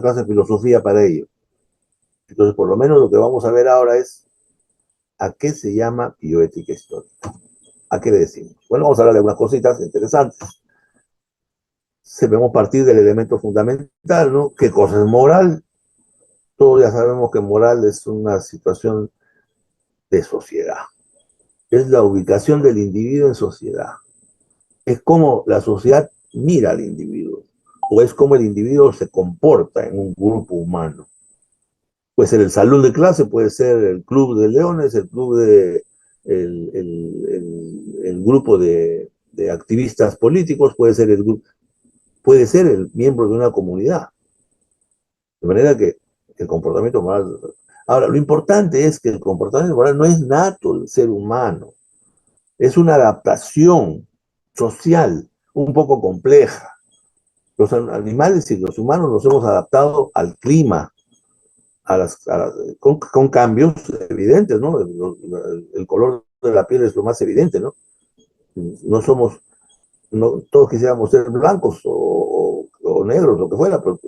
clase de filosofía para ello. Entonces, por lo menos lo que vamos a ver ahora es a qué se llama bioética histórica. ¿A qué le decimos? Bueno, vamos a hablar de algunas cositas interesantes. Debemos partir del elemento fundamental, ¿no? ¿Qué cosa es moral? Todos ya sabemos que moral es una situación de sociedad. Es la ubicación del individuo en sociedad. Es como la sociedad mira al individuo, o es como el individuo se comporta en un grupo humano. Puede ser el salón de clase, puede ser el club de leones, el club de el grupo de activistas políticos, puede ser el miembro de una comunidad. De manera que el comportamiento moral. Ahora, lo importante es que el comportamiento moral no es nato del ser humano, es una adaptación social un poco compleja. Los animales y los humanos nos hemos adaptado al clima, con cambios evidentes, ¿no? El color de la piel es lo más evidente, ¿no? No somos, no todos quisiéramos ser blancos o negros, lo que fuera, pero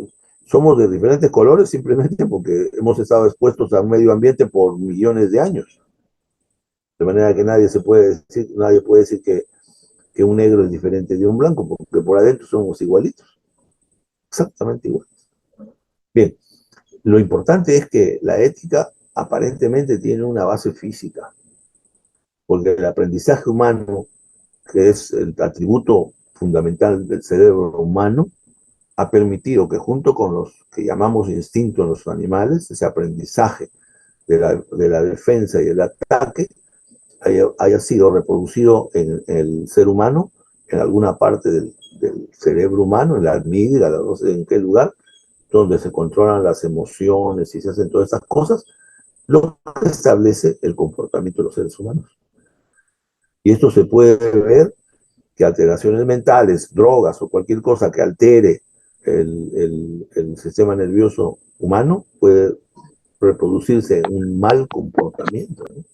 somos de diferentes colores simplemente porque hemos estado expuestos a un medio ambiente por millones de años. De manera que nadie puede decir que un negro es diferente de un blanco, porque por adentro somos igualitos, exactamente iguales. Bien, lo importante es que la ética aparentemente tiene una base física, porque el aprendizaje humano, que es el atributo fundamental del cerebro humano, ha permitido que junto con los que llamamos instintos en los animales, ese aprendizaje de la defensa y el ataque, haya sido reproducido en el ser humano, en alguna parte del cerebro humano, en la amígdala, no sé en qué lugar, donde se controlan las emociones y se hacen todas estas cosas, lo que establece el comportamiento de los seres humanos. Y esto se puede ver que alteraciones mentales, drogas o cualquier cosa que altere el sistema nervioso humano puede reproducirse en un mal comportamiento, ¿no?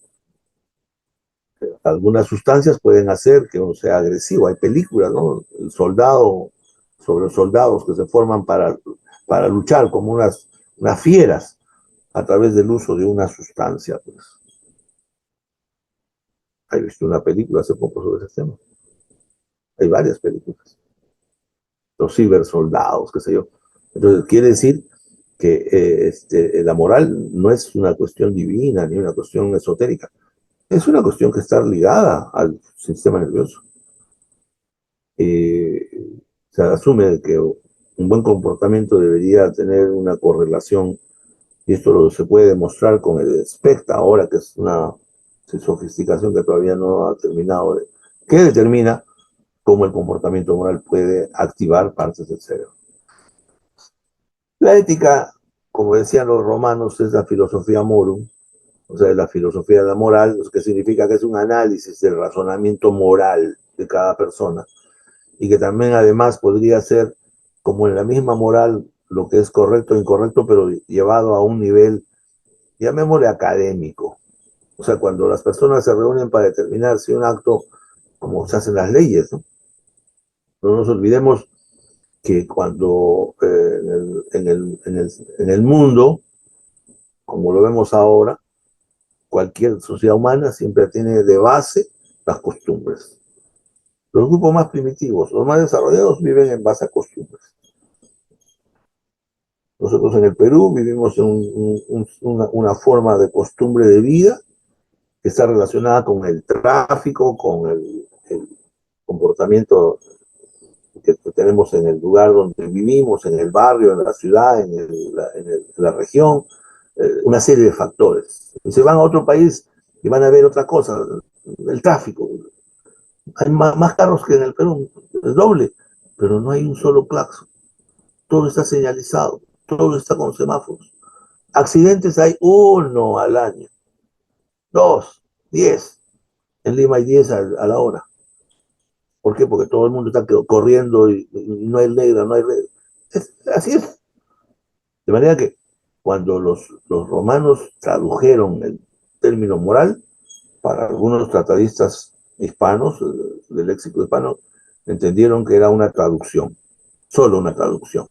Algunas sustancias pueden hacer que uno sea agresivo. Hay películas, ¿no? El soldado, sobre soldados que se forman para luchar como unas fieras a través del uso de una sustancia. Pues. He visto una película hace poco sobre ese tema. Hay varias películas. Los cibersoldados, qué sé yo. Entonces, quiere decir que la moral no es una cuestión divina ni una cuestión esotérica. Es una cuestión que está ligada al sistema nervioso. Se asume que un buen comportamiento debería tener una correlación, y esto se puede demostrar con el SPECT ahora, que es una sofisticación que todavía no ha terminado, que determina cómo el comportamiento moral puede activar partes del cerebro. La ética, como decían los romanos, es la filosofía morum, o sea, la filosofía de la moral, lo que significa que es un análisis del razonamiento moral de cada persona, y que también además podría ser, como en la misma moral, lo que es correcto o incorrecto, pero llevado a un nivel, llamémosle académico. O sea, cuando las personas se reúnen para determinar si un acto, como se hacen las leyes, ¿no? No nos olvidemos que cuando en el mundo, como lo vemos ahora, cualquier sociedad humana siempre tiene de base las costumbres. Los grupos más primitivos, los más desarrollados, viven en base a costumbres. Nosotros en el Perú vivimos en una forma de costumbre de vida que está relacionada con el tráfico, con el comportamiento que tenemos en el lugar donde vivimos, en el barrio, en la ciudad, en la región, una serie de factores. Y se van a otro país y van a ver otra cosa, el tráfico. Hay más carros que en el Perú, es doble, pero no hay un solo claxon. Todo está señalizado, todo está con semáforos. Accidentes hay uno al año, 2, 10. En Lima hay 10 a la hora. ¿Por qué? Porque todo el mundo está corriendo y no hay regla, no hay regla. Así es. De manera que cuando los romanos tradujeron el término moral, para algunos tratadistas hispanos, del léxico hispano, entendieron que era una traducción, solo una traducción.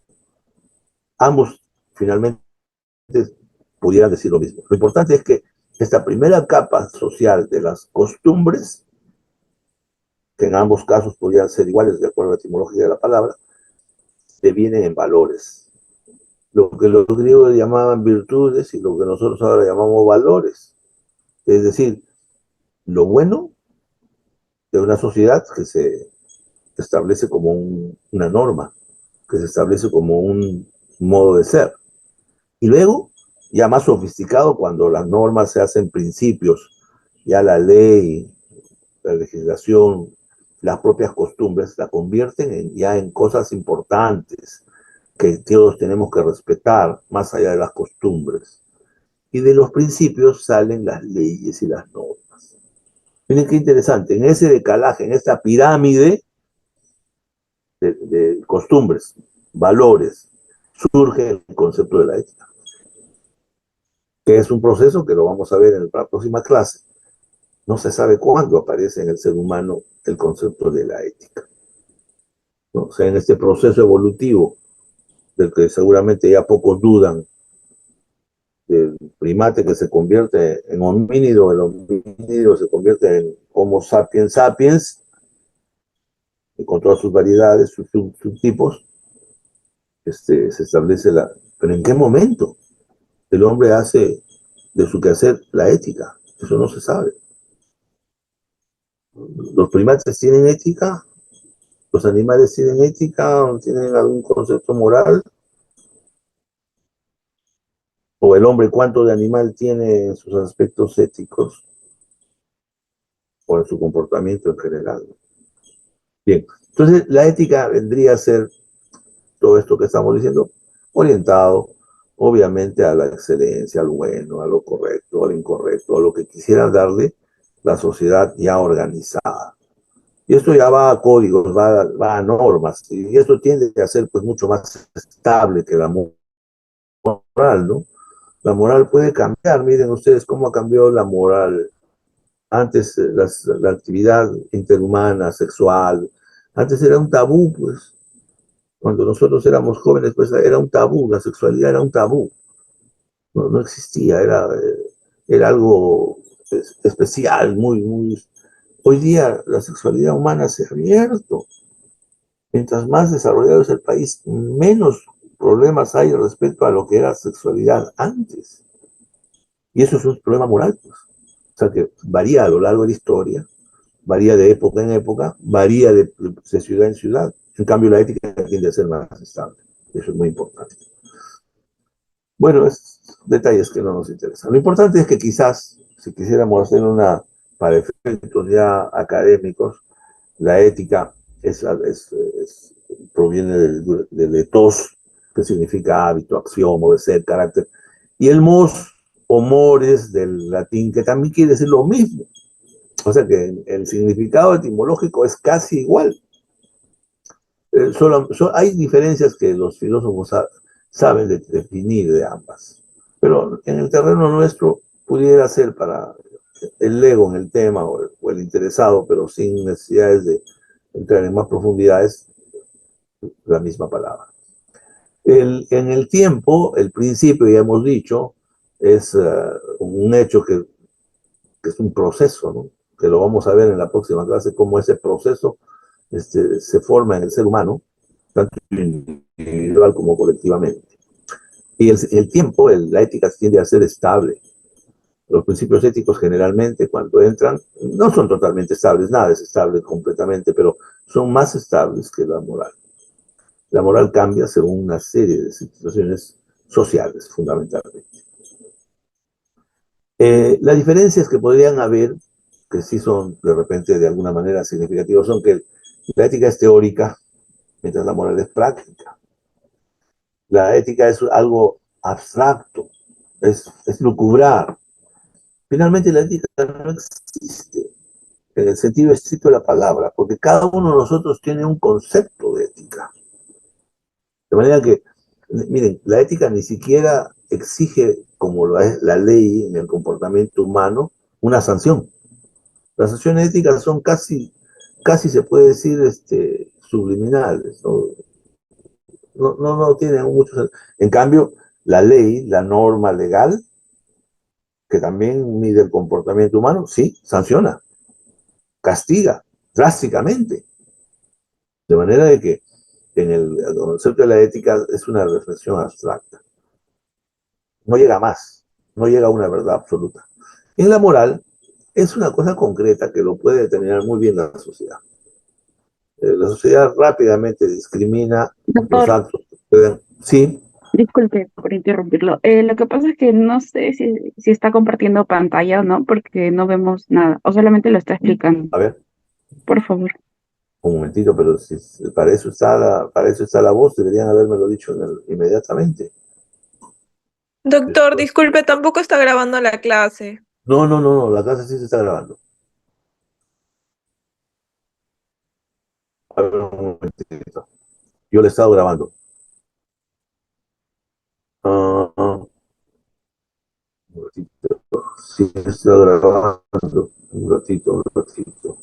Ambos finalmente pudieran decir lo mismo. Lo importante es que esta primera capa social de las costumbres, que en ambos casos podrían ser iguales de acuerdo a la etimología de la palabra, devienen en valores. Lo que los griegos llamaban virtudes y lo que nosotros ahora llamamos valores. Es decir, lo bueno de una sociedad que se establece como una norma, que se establece como un modo de ser. Y luego, ya más sofisticado, cuando las normas se hacen principios, ya la ley, la legislación, las propias costumbres, la convierten ya en cosas importantes que todos tenemos que respetar más allá de las costumbres. Y de los principios salen las leyes y las normas. Miren qué interesante, en ese decalaje, en esta pirámide de costumbres, valores, surge el concepto de la ética, que es un proceso que lo vamos a ver en la próxima clase. No se sabe cuándo aparece en el ser humano el concepto de la ética, ¿no? O sea, en este proceso evolutivo, del que seguramente ya pocos dudan, del primate que se convierte en homínido, el homínido se convierte en Homo sapiens sapiens, con todas sus variedades, sus subtipos, se establece la... Pero ¿en qué momento el hombre hace de su quehacer la ética? Eso no se sabe. Los primates tienen ética, los animales tienen ética, tienen algún concepto moral, o el hombre cuánto de animal tiene en sus aspectos éticos o en su comportamiento en general. Bien, entonces la ética vendría a ser todo esto que estamos diciendo, orientado obviamente a la excelencia, al bueno, a lo correcto, al incorrecto, a lo que quisiera darle la sociedad ya organizada. Y esto ya va a códigos, va a normas, y esto tiende a ser pues mucho más estable que la moral, ¿no? La moral puede cambiar, miren ustedes cómo ha cambiado la moral. Antes la actividad interhumana, sexual, antes era un tabú, pues. Cuando nosotros éramos jóvenes, pues era un tabú, la sexualidad era un tabú. No existía, era algo especial, muy, muy... Hoy día la sexualidad humana se ha abierto. Mientras más desarrollado es el país, menos problemas hay respecto a lo que era sexualidad antes. Y eso es un problema moral, pues. O sea, que varía a lo largo de la historia, varía de época en época, varía de ciudad en ciudad. En cambio, la ética tiende a ser más estable. Eso es muy importante. Bueno, es detalles que no nos interesan. Lo importante es que quizás, si quisiéramos hacer una, para efectos ya académicos, la ética proviene del ethos, que significa hábito, acción, o de ser, carácter, y el mos o mores del latín, que también quiere decir lo mismo. O sea que el significado etimológico es casi igual. Hay diferencias que los filósofos saben definir de ambas. Pero en el terreno nuestro pudiera ser para el ego en el tema o el interesado, pero sin necesidades de entrar en más profundidades, la misma palabra. En el tiempo, el principio, ya hemos dicho, es un hecho que es un proceso, ¿no? Que lo vamos a ver en la próxima clase, cómo ese proceso se forma en el ser humano, tanto individual como colectivamente. Y el tiempo, la ética tiende a ser estable. Los principios éticos generalmente cuando entran no son totalmente estables, nada es estable completamente, pero son más estables que la moral. La moral cambia según una serie de situaciones sociales, fundamentalmente. Las diferencias que podrían haber, que sí son de repente de alguna manera significativas, son que la ética es teórica, mientras la moral es práctica. La ética es algo abstracto, es lucubrar. Finalmente la ética no existe en el sentido estricto de la palabra, porque cada uno de nosotros tiene un concepto de ética. De manera que, miren, la ética ni siquiera exige, como lo es la ley en el comportamiento humano, una sanción. Las sanciones éticas son casi se puede decir, subliminales, ¿no? No tienen mucho. En cambio, La ley, la norma legal, que también mide el comportamiento humano, sí, sanciona, castiga drásticamente. De manera de que en el concepto de la ética es una reflexión abstracta. No llega a más, no llega a una verdad absoluta. En la moral es una cosa concreta que lo puede determinar muy bien la sociedad. La sociedad rápidamente discrimina los Doctor, actos que pueden... Sí, disculpe por interrumpirlo. Lo que pasa es que no sé si está compartiendo pantalla o no, porque no vemos nada, o solamente lo está explicando. a ver, Por favor. un momentito, pero si para eso está la voz, deberían habérmelo dicho inmediatamente. Doctor, disculpe, tampoco está grabando la clase. No, no, no, no, la clase sí se está grabando. A ver, un momentito. Yo le he estado grabando. Un ratito. Sí, he estado grabando. Un ratito, un ratito.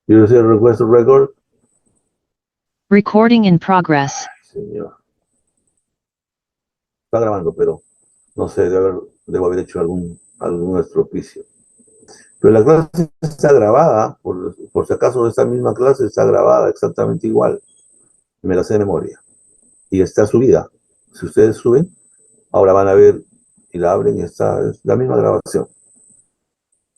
¿Quiero hacer request to record? Recording in progress. Señor. Está grabando, pero no sé, debo haber hecho algún estropicio. Pero la clase está grabada, por si acaso esta misma clase está grabada exactamente igual. Me la sé de memoria. Y está subida. Si ustedes suben, ahora van a ver y la abren y está es la misma grabación.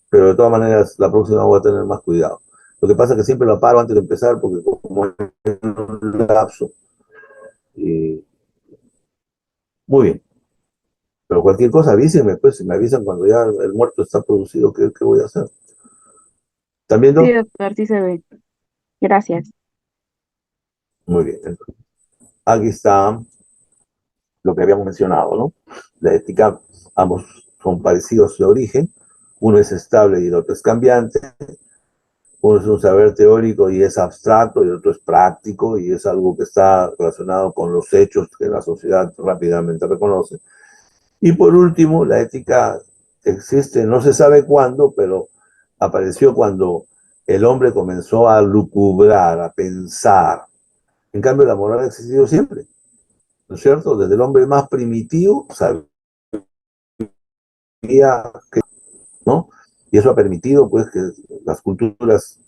Pero de todas maneras, la próxima voy a tener más cuidado. Lo que pasa es que siempre lo paro antes de empezar porque como es un lapso. Y muy bien. Pero cualquier cosa avísenme, pues, si me avisan cuando ya el muerto está producido, ¿qué voy a hacer? ¿Están Sí, viendo? doctor, sí se ve. Gracias. Muy bien. Entonces, aquí está lo que habíamos mencionado, ¿no? La ética, ambos son parecidos de origen, uno es estable y el otro es cambiante, uno es un saber teórico y es abstracto y el otro es práctico y es algo que está relacionado con los hechos que la sociedad rápidamente reconoce. Y por último, la ética existe, no se sabe cuándo, pero apareció cuando el hombre comenzó a lucubrar, a pensar. En cambio, la moral ha existido siempre, ¿no es cierto? Desde el hombre más primitivo sabía que, ¿no? Y eso ha permitido, pues, que las culturas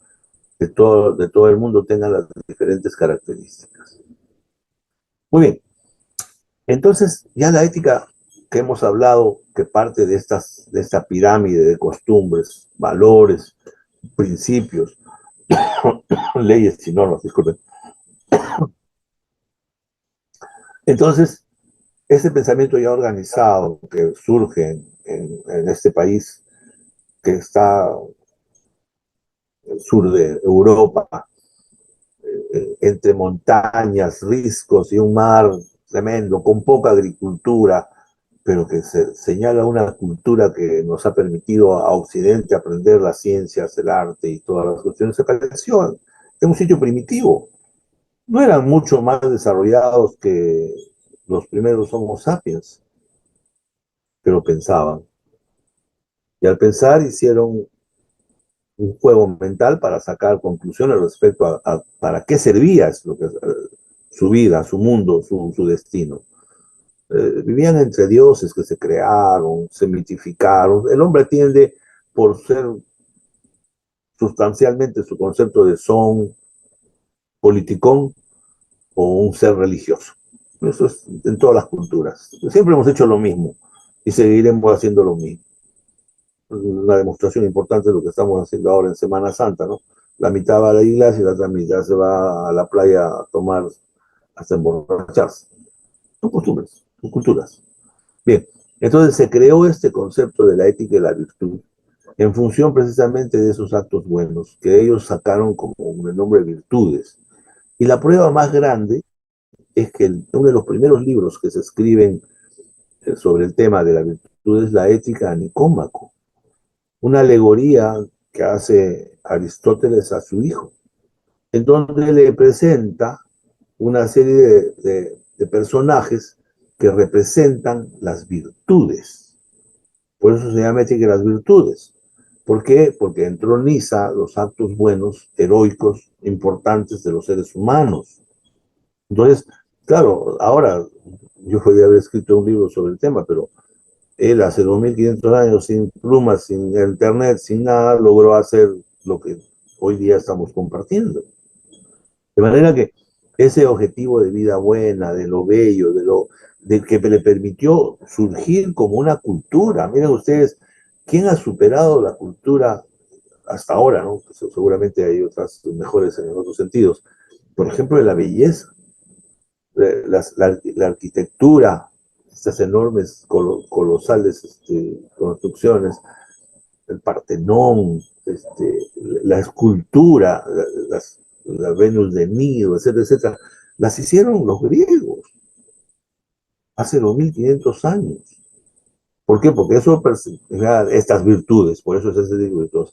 de todo el mundo tengan las diferentes características. Muy bien, entonces ya la ética que hemos hablado, que parte de esta pirámide de costumbres, valores, principios, leyes y normas, disculpen. Entonces, ese pensamiento ya organizado que surge en este país que está al sur de Europa, entre montañas, riscos y un mar tremendo, con poca agricultura, pero que se señala una cultura que nos ha permitido a Occidente aprender las ciencias, el arte y todas las cuestiones, se pareció en un sitio primitivo. No eran mucho más desarrollados que los primeros Homo sapiens, pero pensaban. Y al pensar hicieron un juego mental para sacar conclusiones respecto a para qué servía lo que, su vida, su mundo, su destino. Vivían entre dioses que se crearon, se mitificaron. El hombre tiende, por ser sustancialmente su concepto de son politicón o un ser religioso. Eso es en todas las culturas. Siempre hemos hecho lo mismo y seguiremos haciendo lo mismo. Una demostración importante de lo que estamos haciendo ahora en Semana Santa, ¿no? La mitad va a la iglesia y la otra mitad se va a la playa a tomar hasta emborracharse. Son costumbres, son culturas. Bien, entonces se creó este concepto de la ética y la virtud en función precisamente de esos actos buenos que ellos sacaron como un nombre de virtudes. Y la prueba más grande es que uno de los primeros libros que se escriben sobre el tema de la virtud es la Ética a Nicómaco, una alegoría que hace Aristóteles a su hijo, en donde le presenta una serie de personajes que representan las virtudes. Por eso se llama ética de las virtudes. ¿Por qué? Porque entroniza los actos buenos, heroicos, importantes de los seres humanos. Entonces, claro, ahora yo podría haber escrito un libro sobre el tema, pero él hace 2500 años, sin plumas, sin internet, sin nada, logró hacer lo que hoy día estamos compartiendo. De manera que ese objetivo de vida buena, de lo bello, de que le permitió surgir como una cultura. Miren ustedes, ¿quién ha superado la cultura hasta ahora? ¿No? Pues seguramente hay otras mejores en otros sentidos. Por ejemplo, de la belleza, la arquitectura, estas enormes, colosales construcciones, el Partenón, la escultura, la Venus de Milo, etcétera, etcétera, las hicieron los griegos hace 2500 años. ¿Por qué? Porque eso estas virtudes, por eso es ese de virtudes.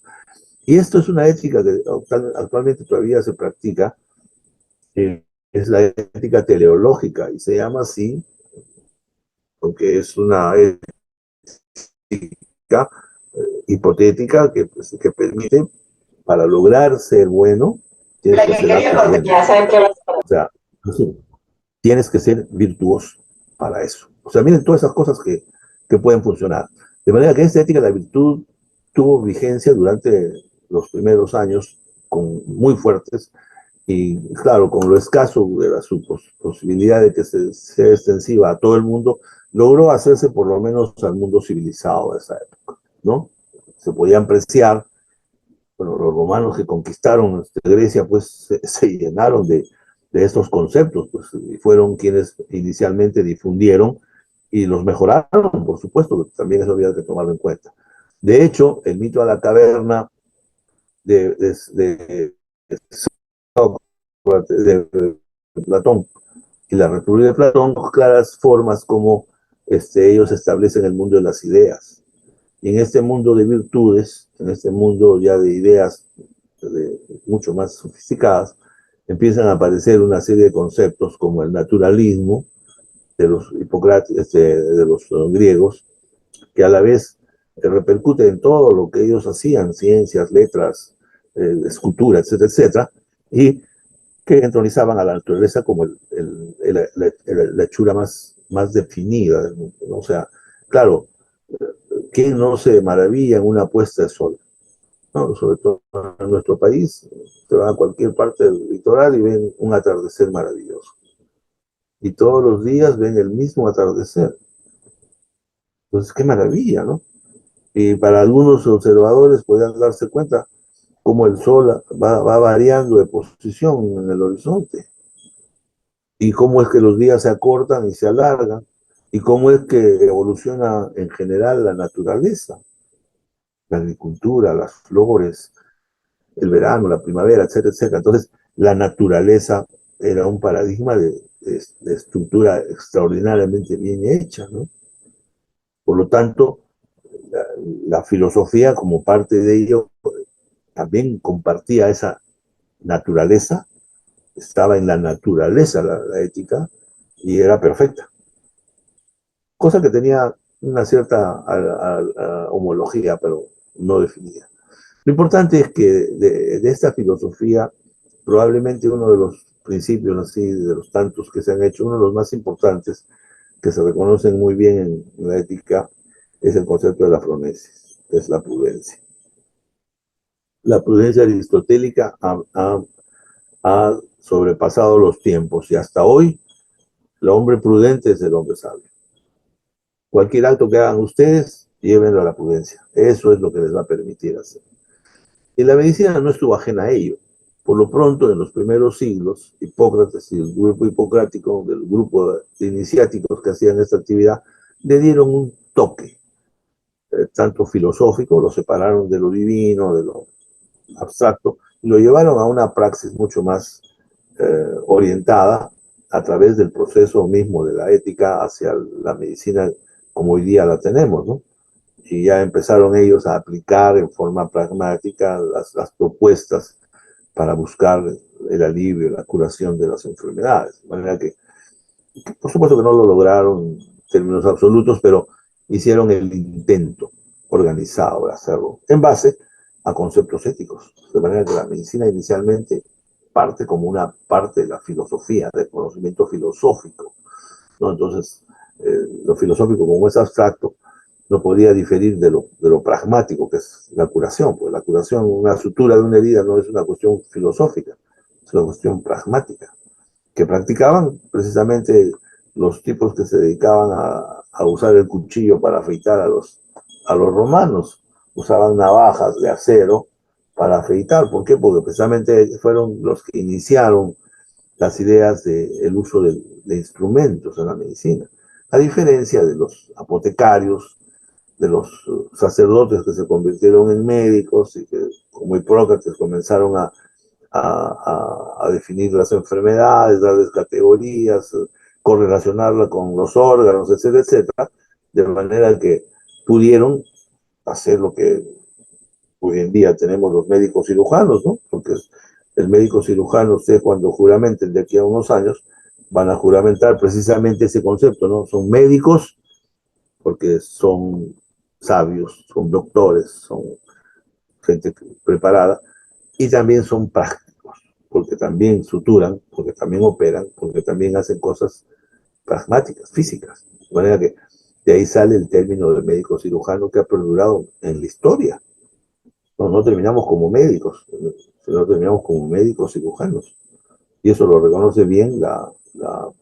Y esto es una ética que actualmente todavía se practica, es la ética teleológica, y se llama así porque es una ética hipotética que permite, para lograr ser bueno, tienes que ser bueno. O sea, tienes que ser virtuoso para eso. O sea, miren todas esas cosas que pueden funcionar. De manera que esta ética de la virtud tuvo vigencia durante los primeros años muy fuertes, y claro, con lo escaso de su posibilidad de que sea extensiva a todo el mundo, logró hacerse por lo menos al mundo civilizado de esa época, ¿no? Se podían apreciar, bueno, los romanos que conquistaron Grecia, pues se llenaron de estos conceptos, pues, y fueron quienes inicialmente difundieron y los mejoraron, por supuesto, que también eso había que tomarlo en cuenta. De hecho, el mito de la caverna de Platón y la República de Platón, claras formas como ellos establecen el mundo de las ideas. Y en este mundo de virtudes, en este mundo ya de ideas mucho más sofisticadas, empiezan a aparecer una serie de conceptos como el naturalismo de los de los griegos, que a la vez repercute en todo lo que ellos hacían, ciencias, letras, escultura, etcétera, etcétera, y que entronizaban a la naturaleza como la hechura más definida del mundo, ¿no? O sea, claro, ¿quién no se maravilla en una puesta de sol? ¿No? Sobre todo en nuestro país, se van a cualquier parte del litoral y ven un atardecer maravilloso. Y todos los días ven el mismo atardecer. Entonces, qué maravilla, ¿no? Y para algunos observadores podrían darse cuenta cómo el sol va variando de posición en el horizonte, y cómo es que los días se acortan y se alargan, y cómo es que evoluciona en general la naturaleza, la agricultura, las flores, el verano, la primavera, etcétera, etcétera. Entonces, la naturaleza era un paradigma de estructura extraordinariamente bien hecha, ¿no? Por lo tanto, la filosofía como parte de ello también compartía esa naturaleza, estaba en la naturaleza la ética, y era perfecta. Cosa que tenía una cierta homología, pero no definida. Lo importante es que de esta filosofía, probablemente uno de los principios, así, de los tantos que se han hecho, uno de los más importantes, que se reconocen muy bien en la ética, es el concepto de la phronesis, que es la prudencia. La prudencia aristotélica ha sobrepasado los tiempos, y hasta hoy el hombre prudente es el hombre sabio. Cualquier acto que hagan ustedes, llévenlo a la prudencia. Eso es lo que les va a permitir hacer. Y la medicina no estuvo ajena a ello. Por lo pronto, en los primeros siglos, Hipócrates y el grupo hipocrático, del grupo de iniciáticos que hacían esta actividad, le dieron un toque, tanto filosófico, lo separaron de lo divino, de lo abstracto, y lo llevaron a una praxis mucho más orientada a través del proceso mismo de la ética hacia la medicina como hoy día la tenemos, ¿no? Y ya empezaron ellos a aplicar en forma pragmática las propuestas para buscar el alivio, la curación de las enfermedades. De manera que, por supuesto que no lo lograron en términos absolutos, pero hicieron el intento organizado de hacerlo en base a conceptos éticos. De manera que la medicina inicialmente parte como una parte de la filosofía, del conocimiento filosófico, ¿no? Entonces, lo filosófico, como es abstracto, no podía diferir de lo pragmático, que es la curación. Pues la curación, una sutura de una herida no es una cuestión filosófica, es una cuestión pragmática, que practicaban precisamente los tipos que se dedicaban a usar el cuchillo para afeitar a los romanos. Usaban navajas de acero para afeitar. ¿Por qué? Porque precisamente fueron los que iniciaron las ideas del uso de instrumentos en la medicina. A diferencia de los apotecarios, de los sacerdotes que se convirtieron en médicos y que, como Hipócrates, comenzaron a definir las enfermedades, darles categorías, correlacionarla con los órganos, etcétera, etcétera, de manera que pudieron hacer lo que hoy en día tenemos los médicos cirujanos, ¿no? Porque el médico cirujano, usted cuando juramenten de aquí a unos años, van a juramentar precisamente ese concepto, ¿no? Son médicos porque son sabios, son doctores, son gente preparada, y también son prácticos, porque también suturan, porque también operan, porque también hacen cosas pragmáticas, físicas. De manera que de ahí sale el término de médico cirujano que ha perdurado en la historia. No terminamos como médicos, sino terminamos como médicos cirujanos. Y eso lo reconoce bien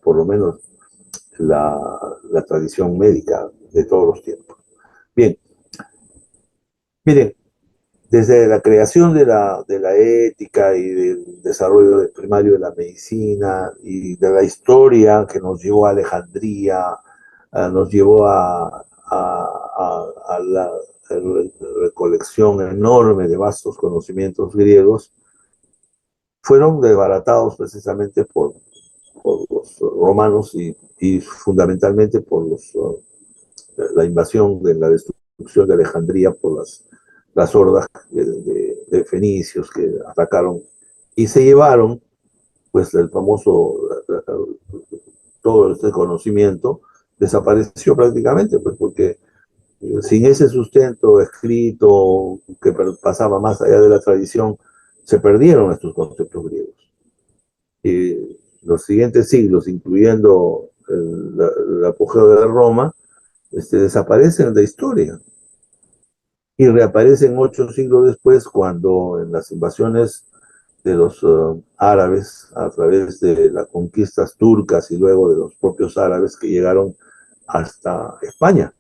por lo menos la tradición médica de todos los tiempos. Bien, miren, desde la creación de la ética y del desarrollo primario de la medicina y de la historia que nos llevó a Alejandría, nos llevó a la recolección enorme de vastos conocimientos griegos, fueron desbaratados precisamente por los romanos y fundamentalmente por la invasión, de la destrucción de Alejandría por las hordas de fenicios que atacaron y se llevaron pues el famoso, todo este conocimiento desapareció prácticamente, pues porque sin ese sustento escrito que pasaba más allá de la tradición, se perdieron estos conceptos griegos. Y los siguientes siglos, incluyendo el apogeo de Roma, desaparecen de la historia y reaparecen 8 siglos después cuando en las invasiones de los árabes a través de las conquistas turcas y luego de los propios árabes que llegaron hasta España.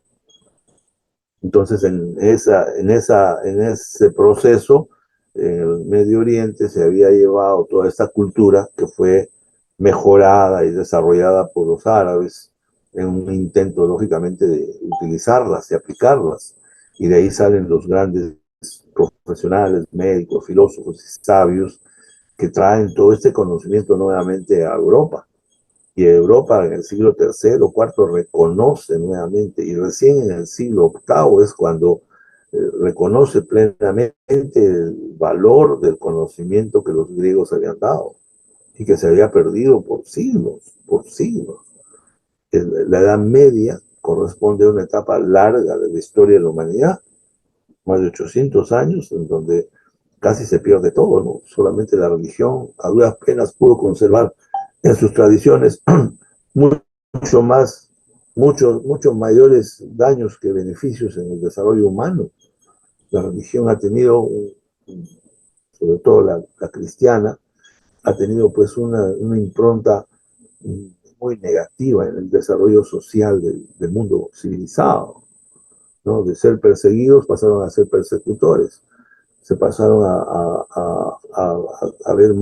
Entonces en ese proceso en el Medio Oriente se había llevado toda esta cultura que fue mejorada y desarrollada por los árabes en un intento lógicamente de utilizarlas y aplicarlas. Y de ahí salen los grandes profesionales, médicos, filósofos y sabios que traen todo este conocimiento nuevamente a Europa. Y Europa en el siglo III o IV reconoce nuevamente, y recién en el siglo VIII es cuando reconoce plenamente el valor del conocimiento que los griegos habían dado y que se había perdido por siglos, por siglos. La Edad Media corresponde a una etapa larga de la historia de la humanidad, más de 800 años, en donde casi se pierde todo, ¿no? Solamente la religión a duras penas pudo conservar en sus tradiciones muchos mayores daños que beneficios en el desarrollo humano. La religión ha tenido, sobre todo la cristiana, ha tenido pues una impronta muy negativa en el desarrollo social del mundo civilizado, ¿no? De ser perseguidos pasaron a ser persecutores, se pasaron a ver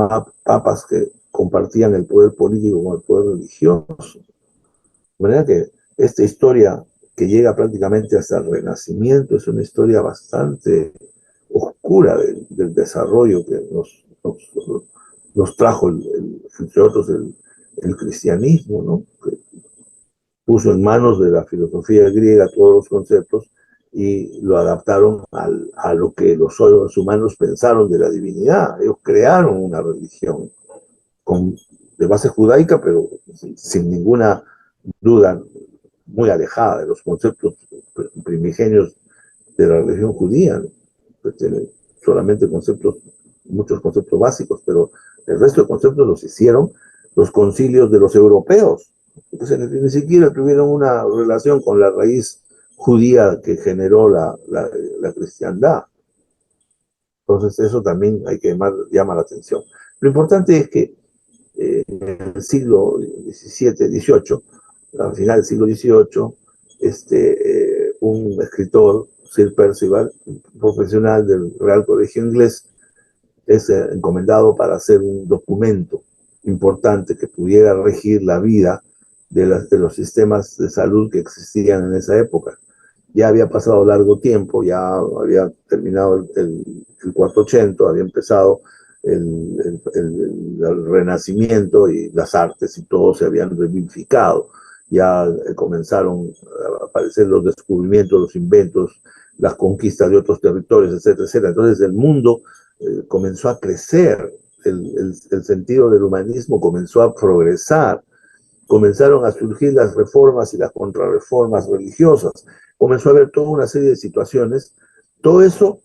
papas que compartían el poder político con el poder religioso. De manera que esta historia que llega prácticamente hasta el Renacimiento es una historia bastante oscura del desarrollo que nos trajo, entre otros, el cristianismo, ¿no? Que puso en manos de la filosofía griega todos los conceptos y lo adaptaron a lo que los humanos pensaron de la divinidad. Ellos crearon una religión de base judaica, pero sin ninguna duda muy alejada de los conceptos primigenios de la religión judía, ¿no? Que tiene solamente muchos conceptos básicos, pero El resto de conceptos los hicieron los concilios de los europeos. Entonces, ni siquiera tuvieron una relación con la raíz judía que generó la cristiandad. Entonces, eso también hay que llama la atención. Lo importante es que en el siglo XVII, XVIII, al final del siglo XVIII, un escritor, Sir Percival, profesional del Real Colegio Inglés, es encomendado para hacer un documento importante que pudiera regir la vida de los sistemas de salud que existían en esa época. Ya había pasado largo tiempo, ya había terminado el 480, había empezado el Renacimiento y las artes y todo se habían revivificado. Ya comenzaron a aparecer los descubrimientos, los inventos, las conquistas de otros territorios, etcétera, etcétera. Entonces el mundo comenzó a crecer, el sentido del humanismo comenzó a progresar, comenzaron a surgir las reformas y las contrarreformas religiosas, comenzó a haber toda una serie de situaciones. Todo eso,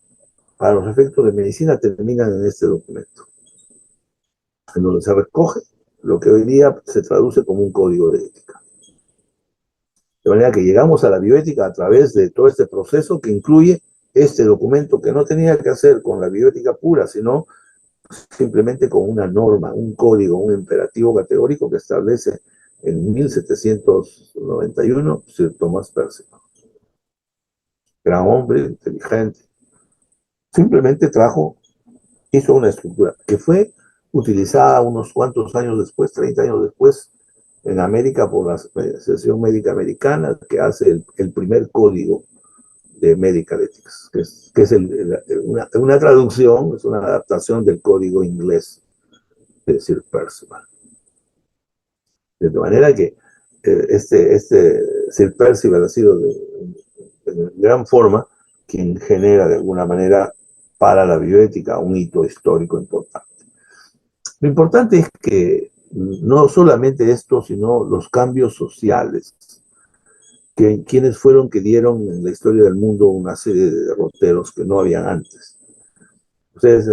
para los efectos de medicina, terminan en este documento, en donde se recoge lo que hoy día se traduce como un código de ética. De manera que llegamos a la bioética a través de todo este proceso que incluye este documento, que no tenía que hacer con la bioética pura, sino simplemente con una norma, un código, un imperativo categórico que establece en 1791 Sir Thomas Percival. Gran hombre, inteligente. Simplemente hizo una estructura que fue utilizada unos cuantos años después, 30 años después, en América por la Asociación Médica Americana, que hace el primer código de Medical Ethics, que es una traducción, es una adaptación del código inglés de Sir Percival. De manera que Sir Percival ha sido de gran forma quien genera de alguna manera para la bioética un hito histórico importante. Lo importante es que no solamente esto, sino los cambios sociales, quienes fueron que dieron en la historia del mundo una serie de derroteros que no habían antes.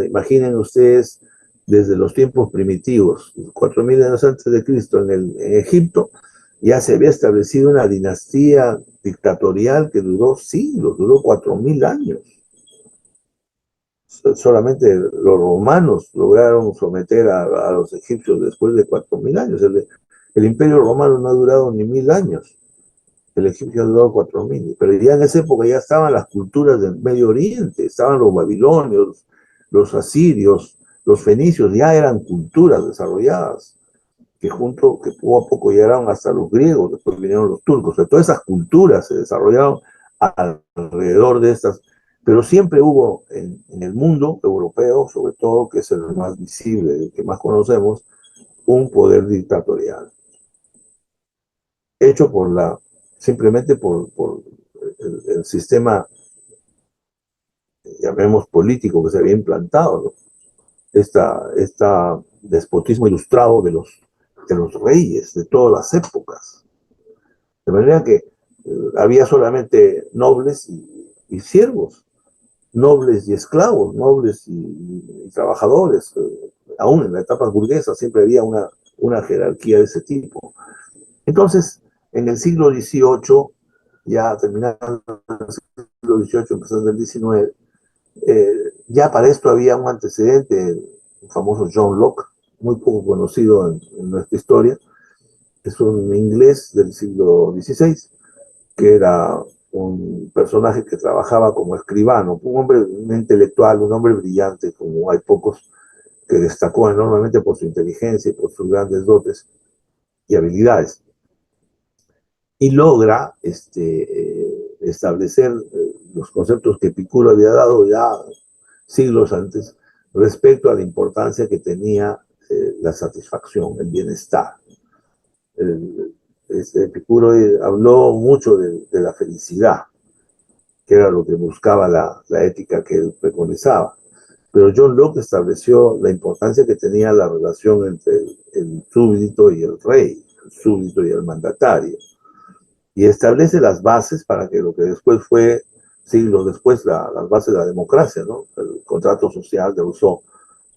Imaginen ustedes desde los tiempos primitivos, 4000 años antes de Cristo, en Egipto, ya se había establecido una dinastía dictatorial que duró siglos, duró 4000 años. Solamente los romanos lograron someter a los egipcios después de 4000 años. El imperio romano no ha durado ni 1000 años. El egipcio ha durado 4000. Pero ya en esa época ya estaban las culturas del Medio Oriente, estaban los babilonios, los asirios, los fenicios, ya eran culturas desarrolladas, que poco a poco llegaron hasta los griegos, después vinieron los turcos. O sea, todas esas culturas se desarrollaron alrededor de estas, pero siempre hubo en el mundo europeo, sobre todo, que es el más visible, el que más conocemos, un poder dictatorial, hecho simplemente por el sistema, llamemos político, que se había implantado, ¿no? Despotismo ilustrado de los reyes de todas las épocas. De manera que había solamente nobles y siervos, nobles y esclavos, nobles y trabajadores. Aún en las etapas burguesas siempre había una jerarquía de ese tipo. Entonces, en el siglo XVIII, ya terminando el siglo XVIII, empezando el XIX, ya para esto había un antecedente, el famoso John Locke, muy poco conocido en nuestra historia. Es un inglés del siglo XVI, que era un personaje que trabajaba como escribano, un intelectual, un hombre brillante, como hay pocos, que destacó enormemente por su inteligencia y por sus grandes dotes y habilidades. Y logra establecer los conceptos que Epicuro había dado ya siglos antes respecto a la importancia que tenía la satisfacción, el bienestar. Epicuro habló mucho de la felicidad, que era lo que buscaba la ética que él preconizaba. Pero John Locke estableció la importancia que tenía la relación entre el súbdito y el rey, el súbdito y el mandatario, y establece las bases para que lo que después fue, siglos después, las bases de la democracia, ¿no? El contrato social de Rousseau,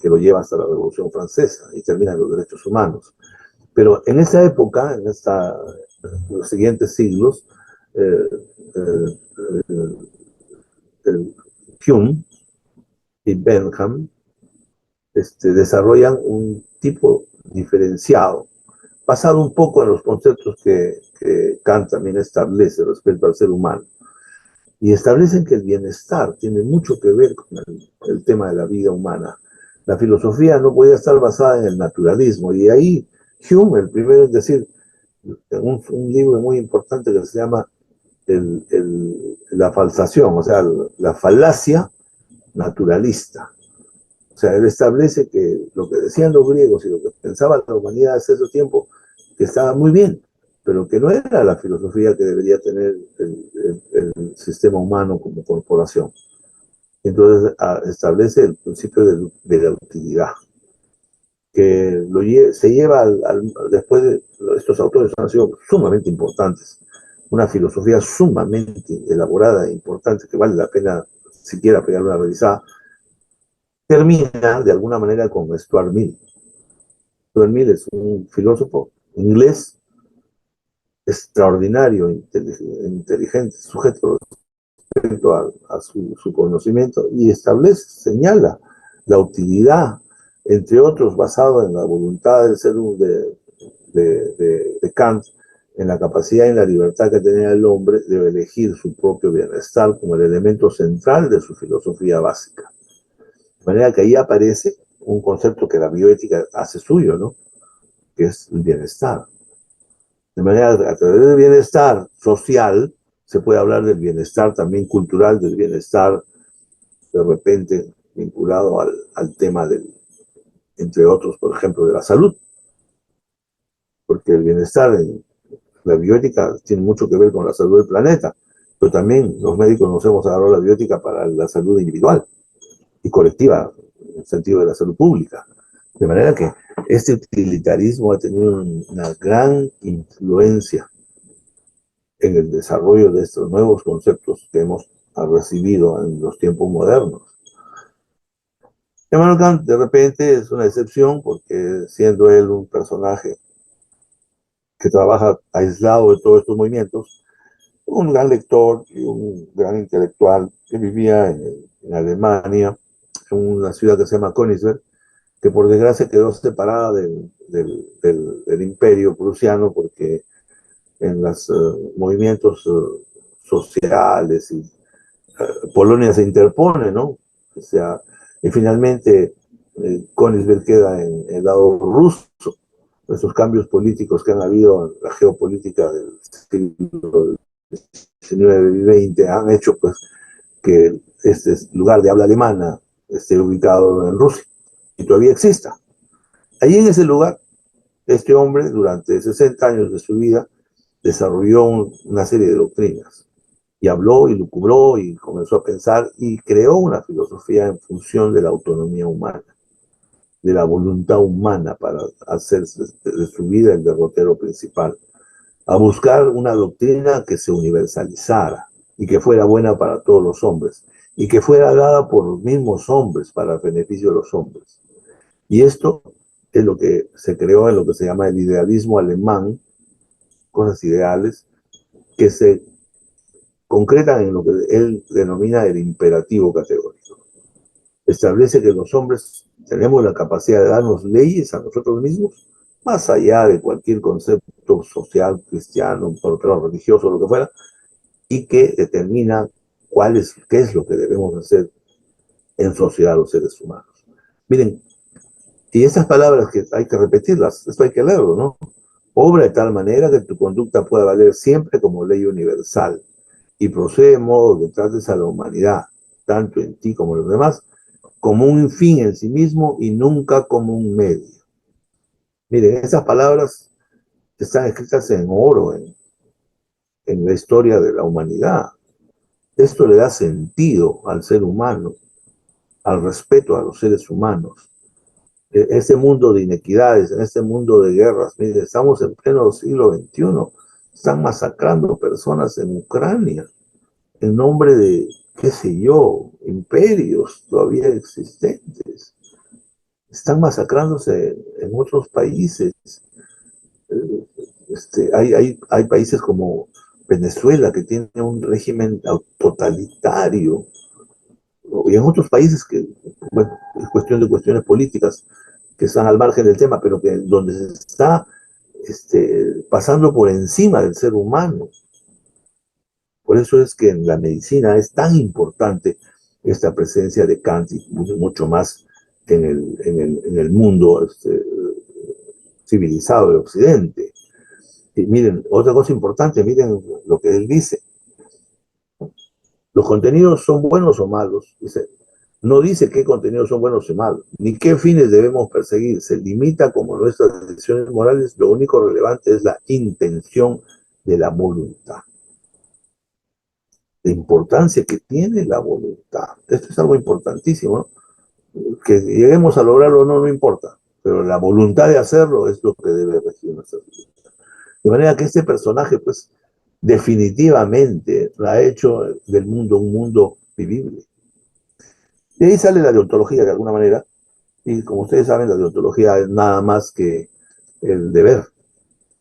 que lo lleva hasta la Revolución Francesa y termina en los derechos humanos. Pero en esa época, en los siguientes siglos, eh, eh, Hume y Bentham desarrollan un tipo diferenciado, basado un poco en los conceptos que Kant también establece respecto al ser humano. Y establecen que el bienestar tiene mucho que ver con el tema de la vida humana. La filosofía no podía estar basada en el naturalismo, y ahí Hume, el primero en decir, un libro muy importante que se llama la falsación, o sea, la falacia naturalista. O sea, él establece que lo que decían los griegos y lo que pensaba la humanidad hace ese tiempo, que estaba muy bien, pero que no era la filosofía que debería tener el sistema humano como corporación. Entonces establece el principio de la utilidad, que se lleva después de estos autores han sido sumamente importantes, una filosofía sumamente elaborada e importante que vale la pena siquiera pegar una revisada. Termina de alguna manera con Stuart Mill. Stuart Mill es un filósofo inglés extraordinario, inteligente, sujeto respecto a su conocimiento, y señala la utilidad, entre otros, basado en la voluntad del ser de Kant, en la capacidad y en la libertad que tenía el hombre de elegir su propio bienestar como el elemento central de su filosofía básica. De manera que ahí aparece un concepto que la bioética hace suyo, ¿no? Que es el bienestar. De manera que a través del bienestar social se puede hablar del bienestar también cultural, del bienestar de repente vinculado al tema entre otros, por ejemplo, de la salud. Porque el bienestar en la bioética tiene mucho que ver con la salud del planeta, pero también los médicos nos hemos agarrado la bioética para la salud individual y colectiva, en el sentido de la salud pública. De manera que este utilitarismo ha tenido una gran influencia en el desarrollo de estos nuevos conceptos que hemos recibido en los tiempos modernos. Immanuel Kant, de repente, es una excepción porque, siendo él un personaje que trabaja aislado de todos estos movimientos, un gran lector y un gran intelectual que vivía en Alemania, en una ciudad que se llama Königsberg, que por desgracia quedó separada del imperio prusiano porque en los movimientos sociales y Polonia se interpone, ¿no? O sea, y finalmente Königsberg queda en el lado ruso. Esos cambios políticos que han habido en la geopolítica del siglo XIX y XX han hecho pues que este lugar de habla alemana esté ubicado en Rusia y todavía exista. Allí en ese lugar, este hombre durante 60 años de su vida desarrolló una serie de doctrinas y habló y lucubró y comenzó a pensar y creó una filosofía en función de la autonomía humana, de la voluntad humana para hacer de su vida el derrotero principal, a buscar una doctrina que se universalizara y que fuera buena para todos los hombres y que fuera dada por los mismos hombres para el beneficio de los hombres. Y esto es lo que se creó en lo que se llama el idealismo alemán, cosas ideales que se concretan en lo que él denomina el imperativo categórico. Establece que los hombres tenemos la capacidad de darnos leyes a nosotros mismos, más allá de cualquier concepto social, cristiano, religioso, lo que fuera, y que determina qué es lo que debemos hacer en sociedad los seres humanos. Miren, y esas palabras que hay que repetirlas, esto hay que leerlo, ¿no? Obra de tal manera que tu conducta pueda valer siempre como ley universal y procede de modo que trates a la humanidad, tanto en ti como en los demás, como un fin en sí mismo y nunca como un medio. Miren, esas palabras están escritas en oro en la historia de la humanidad. Esto le da sentido al ser humano, al respeto a los seres humanos. Este mundo de inequidades, en este mundo de guerras, miren, estamos en pleno siglo XXI, están masacrando personas en Ucrania en nombre de, qué sé yo, imperios todavía existentes. están masacrándose en otros países. Hay países como Venezuela que tiene un régimen totalitario, y en otros países que, bueno, es cuestión de cuestiones políticas que están al margen del tema, pero que donde se está pasando por encima del ser humano. Por eso es que en la medicina es tan importante esta presencia de Kant y mucho más en el mundo civilizado de Occidente. Y miren, otra cosa importante, miren lo que él dice. Los contenidos son buenos o malos. Dice, no dice qué contenidos son buenos o malos, ni qué fines debemos perseguir. Se limita como nuestras decisiones morales. Lo único relevante es la intención de la voluntad. La importancia que tiene la voluntad. Esto es algo importantísimo, ¿no? Que lleguemos a lograrlo o no, no importa, pero la voluntad de hacerlo es lo que debe regir nuestra vida. De manera que este personaje, pues, definitivamente ha hecho del mundo un mundo vivible. De ahí sale la deontología de alguna manera, y como ustedes saben, la deontología es nada más que el deber,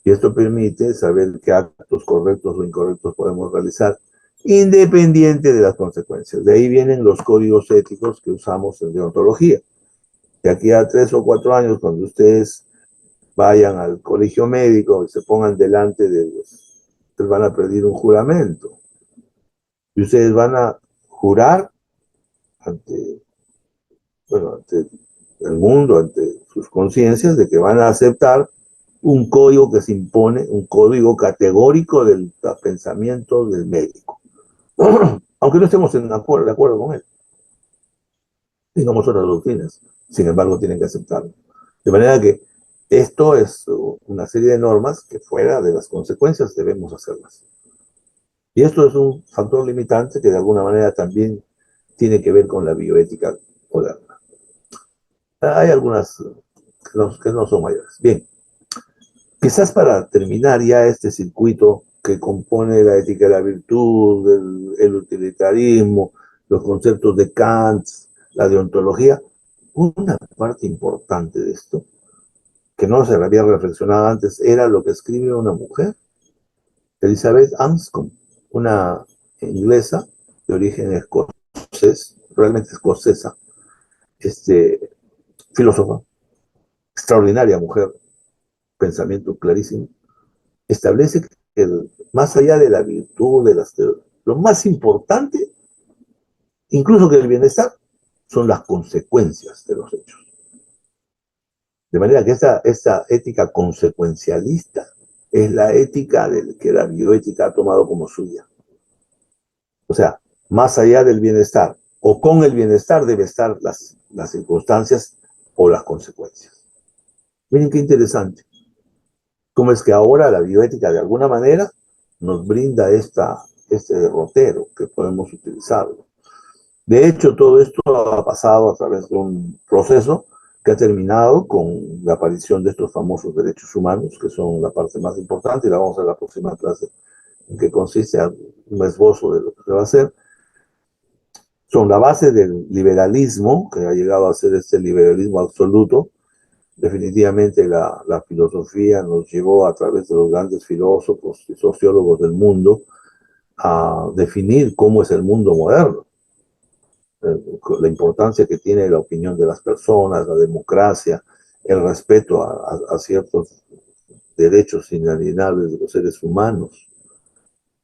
y esto permite saber qué actos correctos o incorrectos podemos realizar, independiente de las consecuencias. De ahí vienen los códigos éticos que usamos en deontología. De aquí a 3 o 4 años, cuando ustedes vayan al colegio médico y se pongan delante de los, ustedes van a pedir un juramento. Y ustedes van a jurar ante, bueno, ante el mundo, ante sus conciencias, de que van a aceptar un código que se impone, un código categórico del pensamiento del médico. Aunque no estemos de acuerdo con él. Tengamos otras doctrinas. Sin embargo, tienen que aceptarlo. De manera que esto es una serie de normas que fuera de las consecuencias debemos hacerlas. Y esto es un factor limitante que de alguna manera también tiene que ver con la bioética moderna. Hay algunas que no son mayores. Bien, quizás para terminar ya este circuito que compone la ética de la virtud, el utilitarismo, los conceptos de Kant, la deontología, una parte importante de esto, que no se había reflexionado antes, era lo que escribe una mujer, Elizabeth Anscombe, una inglesa de origen escocés, realmente escocesa, filósofa, extraordinaria mujer, pensamiento clarísimo, establece que más allá de la virtud, lo más importante, incluso que el bienestar, son las consecuencias de los hechos. De manera que esta ética consecuencialista es la ética que la bioética ha tomado como suya. O sea, más allá del bienestar, o con el bienestar debe estar las circunstancias o las consecuencias. Miren qué interesante. Cómo es que ahora la bioética de alguna manera nos brinda este derrotero que podemos utilizarlo. De hecho, todo esto ha pasado a través de un proceso que ha terminado con la aparición de estos famosos derechos humanos, que son la parte más importante, y la vamos a ver en la próxima clase, en que consiste un esbozo de lo que se va a hacer. Son la base del liberalismo, que ha llegado a ser este liberalismo absoluto. Definitivamente la filosofía nos llevó a través de los grandes filósofos y sociólogos del mundo a definir cómo es el mundo moderno. La importancia que tiene la opinión de las personas, la democracia, el respeto a ciertos derechos inalienables de los seres humanos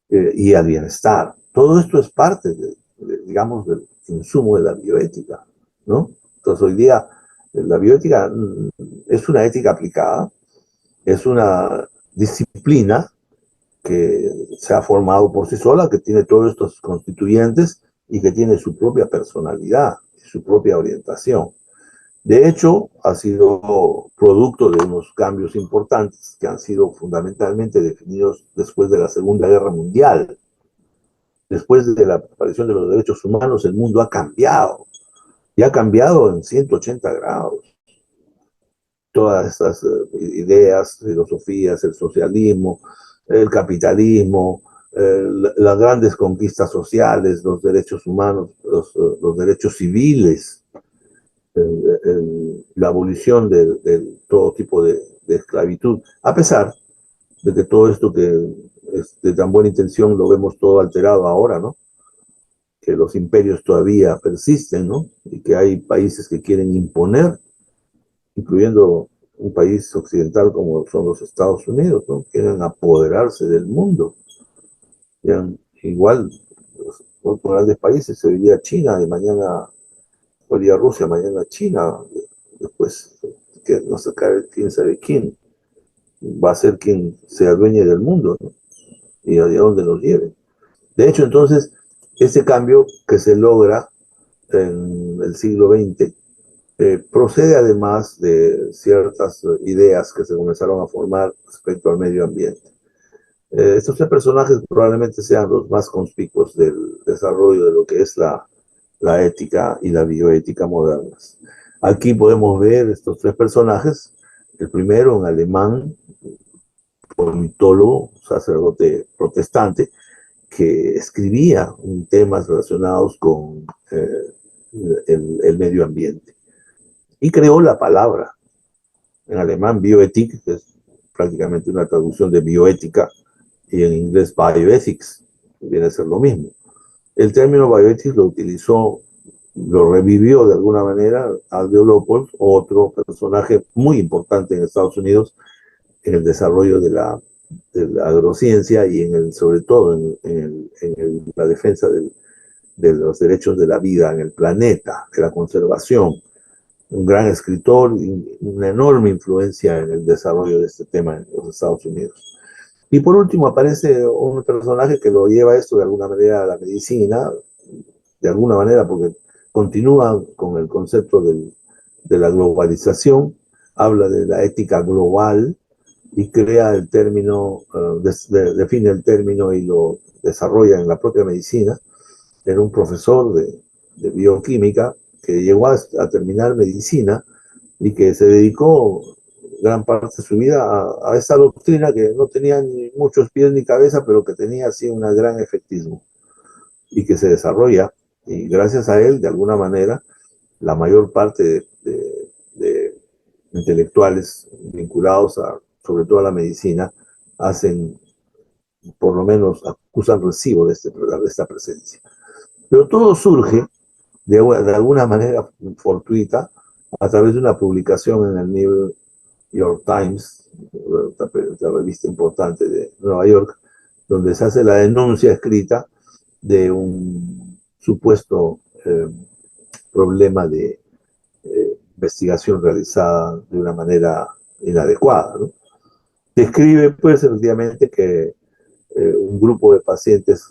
y al bienestar. Todo esto es parte, digamos, del insumo de la bioética, ¿no? Entonces hoy día la bioética es una ética aplicada, es una disciplina que se ha formado por sí sola, que tiene todos estos constituyentes y que tiene su propia personalidad, su propia orientación. De hecho, ha sido producto de unos cambios importantes que han sido fundamentalmente definidos después de la Segunda Guerra Mundial. Después de la aparición de los derechos humanos, el mundo ha cambiado, y ha cambiado en 180 grados. Todas estas ideas, filosofías, el socialismo, el capitalismo, las grandes conquistas sociales, los derechos humanos, los derechos civiles, la abolición de todo tipo de esclavitud, a pesar de que todo esto que es de tan buena intención lo vemos todo alterado ahora, ¿no? Que los imperios todavía persisten, ¿no? Y que hay países que quieren imponer, incluyendo un país occidental como son los Estados Unidos, ¿no? Quieren apoderarse del mundo. Ya, igual, los otros grandes países, se diría China, y mañana sería Rusia, mañana China, después que no sé quién sabe quién va a ser quien se adueñe del mundo, ¿no? Y a dónde nos lleve. De hecho, entonces, ese cambio que se logra en el siglo XX procede además de ciertas ideas que se comenzaron a formar respecto al medio ambiente. Estos tres personajes probablemente sean los más conspicuos del desarrollo de lo que es la ética y la bioética modernas. Aquí podemos ver estos tres personajes. El primero, un alemán, politólogo, sacerdote protestante, que escribía temas relacionados con el medio ambiente. Y creó la palabra, en alemán Bioethik, que es prácticamente una traducción de bioética, y en inglés bioethics, que viene a ser lo mismo. El término bioethics lo utilizó, lo revivió de alguna manera Aldo Leopold, otro personaje muy importante en Estados Unidos en el desarrollo de la agrociencia y sobre todo en la defensa de los derechos de la vida en el planeta, de la conservación. Un gran escritor y una enorme influencia en el desarrollo de este tema en los Estados Unidos. Y por último aparece un personaje que lo lleva esto de alguna manera a la medicina, de alguna manera porque continúa con el concepto de la globalización, habla de la ética global y crea el término, define el término y lo desarrolla en la propia medicina. Era un profesor de bioquímica que llegó a terminar medicina y que se dedicó gran parte de su vida a esa doctrina que no tenía ni muchos pies ni cabeza, pero que tenía así un gran efectismo y que se desarrolla. Y gracias a él, de alguna manera, la mayor parte de intelectuales vinculados sobre todo a la medicina, hacen, por lo menos, acusan recibo de esta presencia. Pero todo surge de alguna manera fortuita a través de una publicación en el New York Times, la revista importante de Nueva York, donde se hace la denuncia escrita de un supuesto problema de investigación realizada de una manera inadecuada, ¿no? Describe, pues, efectivamente que un grupo de pacientes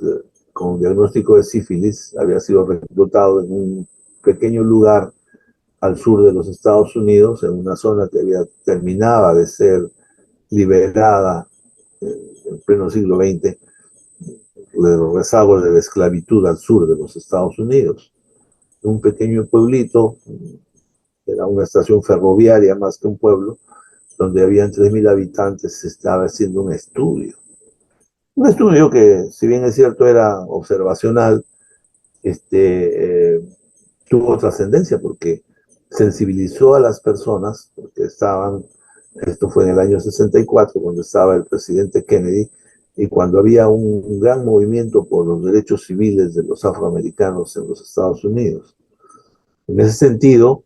con diagnóstico de sífilis había sido reclutado en un pequeño lugar al sur de los Estados Unidos, en una zona que terminaba de ser liberada en pleno siglo XX de los rezagos de la esclavitud al sur de los Estados Unidos. Un pequeño pueblito, era una estación ferroviaria más que un pueblo, donde habían 3.000 habitantes, se estaba haciendo un estudio. Un estudio que, si bien es cierto, era observacional, tuvo trascendencia porque sensibilizó a las personas, porque esto fue en el año 64, cuando estaba el presidente Kennedy, y cuando había un gran movimiento por los derechos civiles de los afroamericanos en los Estados Unidos. En ese sentido,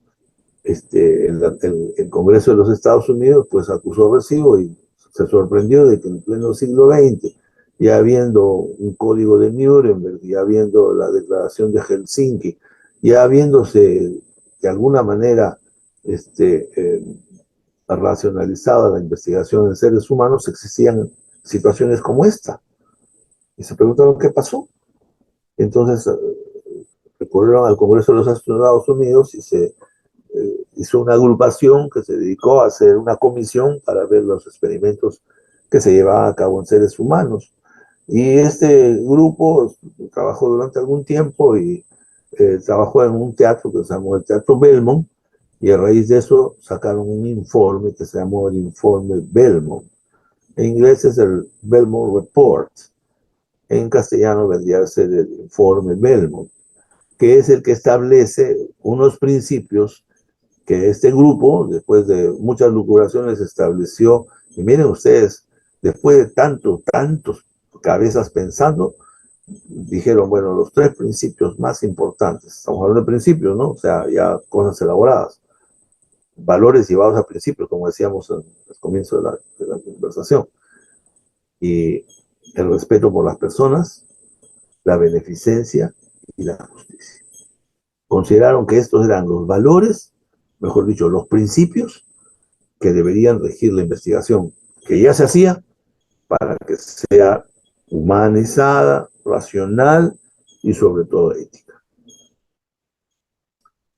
el Congreso de los Estados Unidos pues acusó recibo y se sorprendió de que en pleno siglo XX, ya habiendo un código de Nuremberg, ya habiendo la declaración de Helsinki, ya habiéndose de alguna manera racionalizado la investigación en seres humanos, existían situaciones como esta. Y se preguntaron qué pasó. Entonces recurrieron al Congreso de los Estados Unidos y se hizo una agrupación que se dedicó a hacer una comisión para ver los experimentos que se llevaban a cabo en seres humanos. Y este grupo trabajó durante algún tiempo y trabajó en un teatro que se llamó el Teatro Belmont, y a raíz de eso sacaron un informe que se llamó el informe Belmont. En inglés es el Belmont Report. En castellano vendría a ser el informe Belmont, que es el que establece unos principios que este grupo, después de muchas lucubraciones, estableció, y miren ustedes, después de tantos cabezas pensando, dijeron, bueno, los tres principios más importantes, estamos hablando de principios, ¿no? O sea, ya cosas elaboradas, valores llevados a principios, como decíamos al comienzo de la conversación, y el respeto por las personas, la beneficencia y la justicia. Consideraron que estos eran los valores, mejor dicho, los principios que deberían regir la investigación, que ya se hacía para que sea humanizada, racional y sobre todo ética.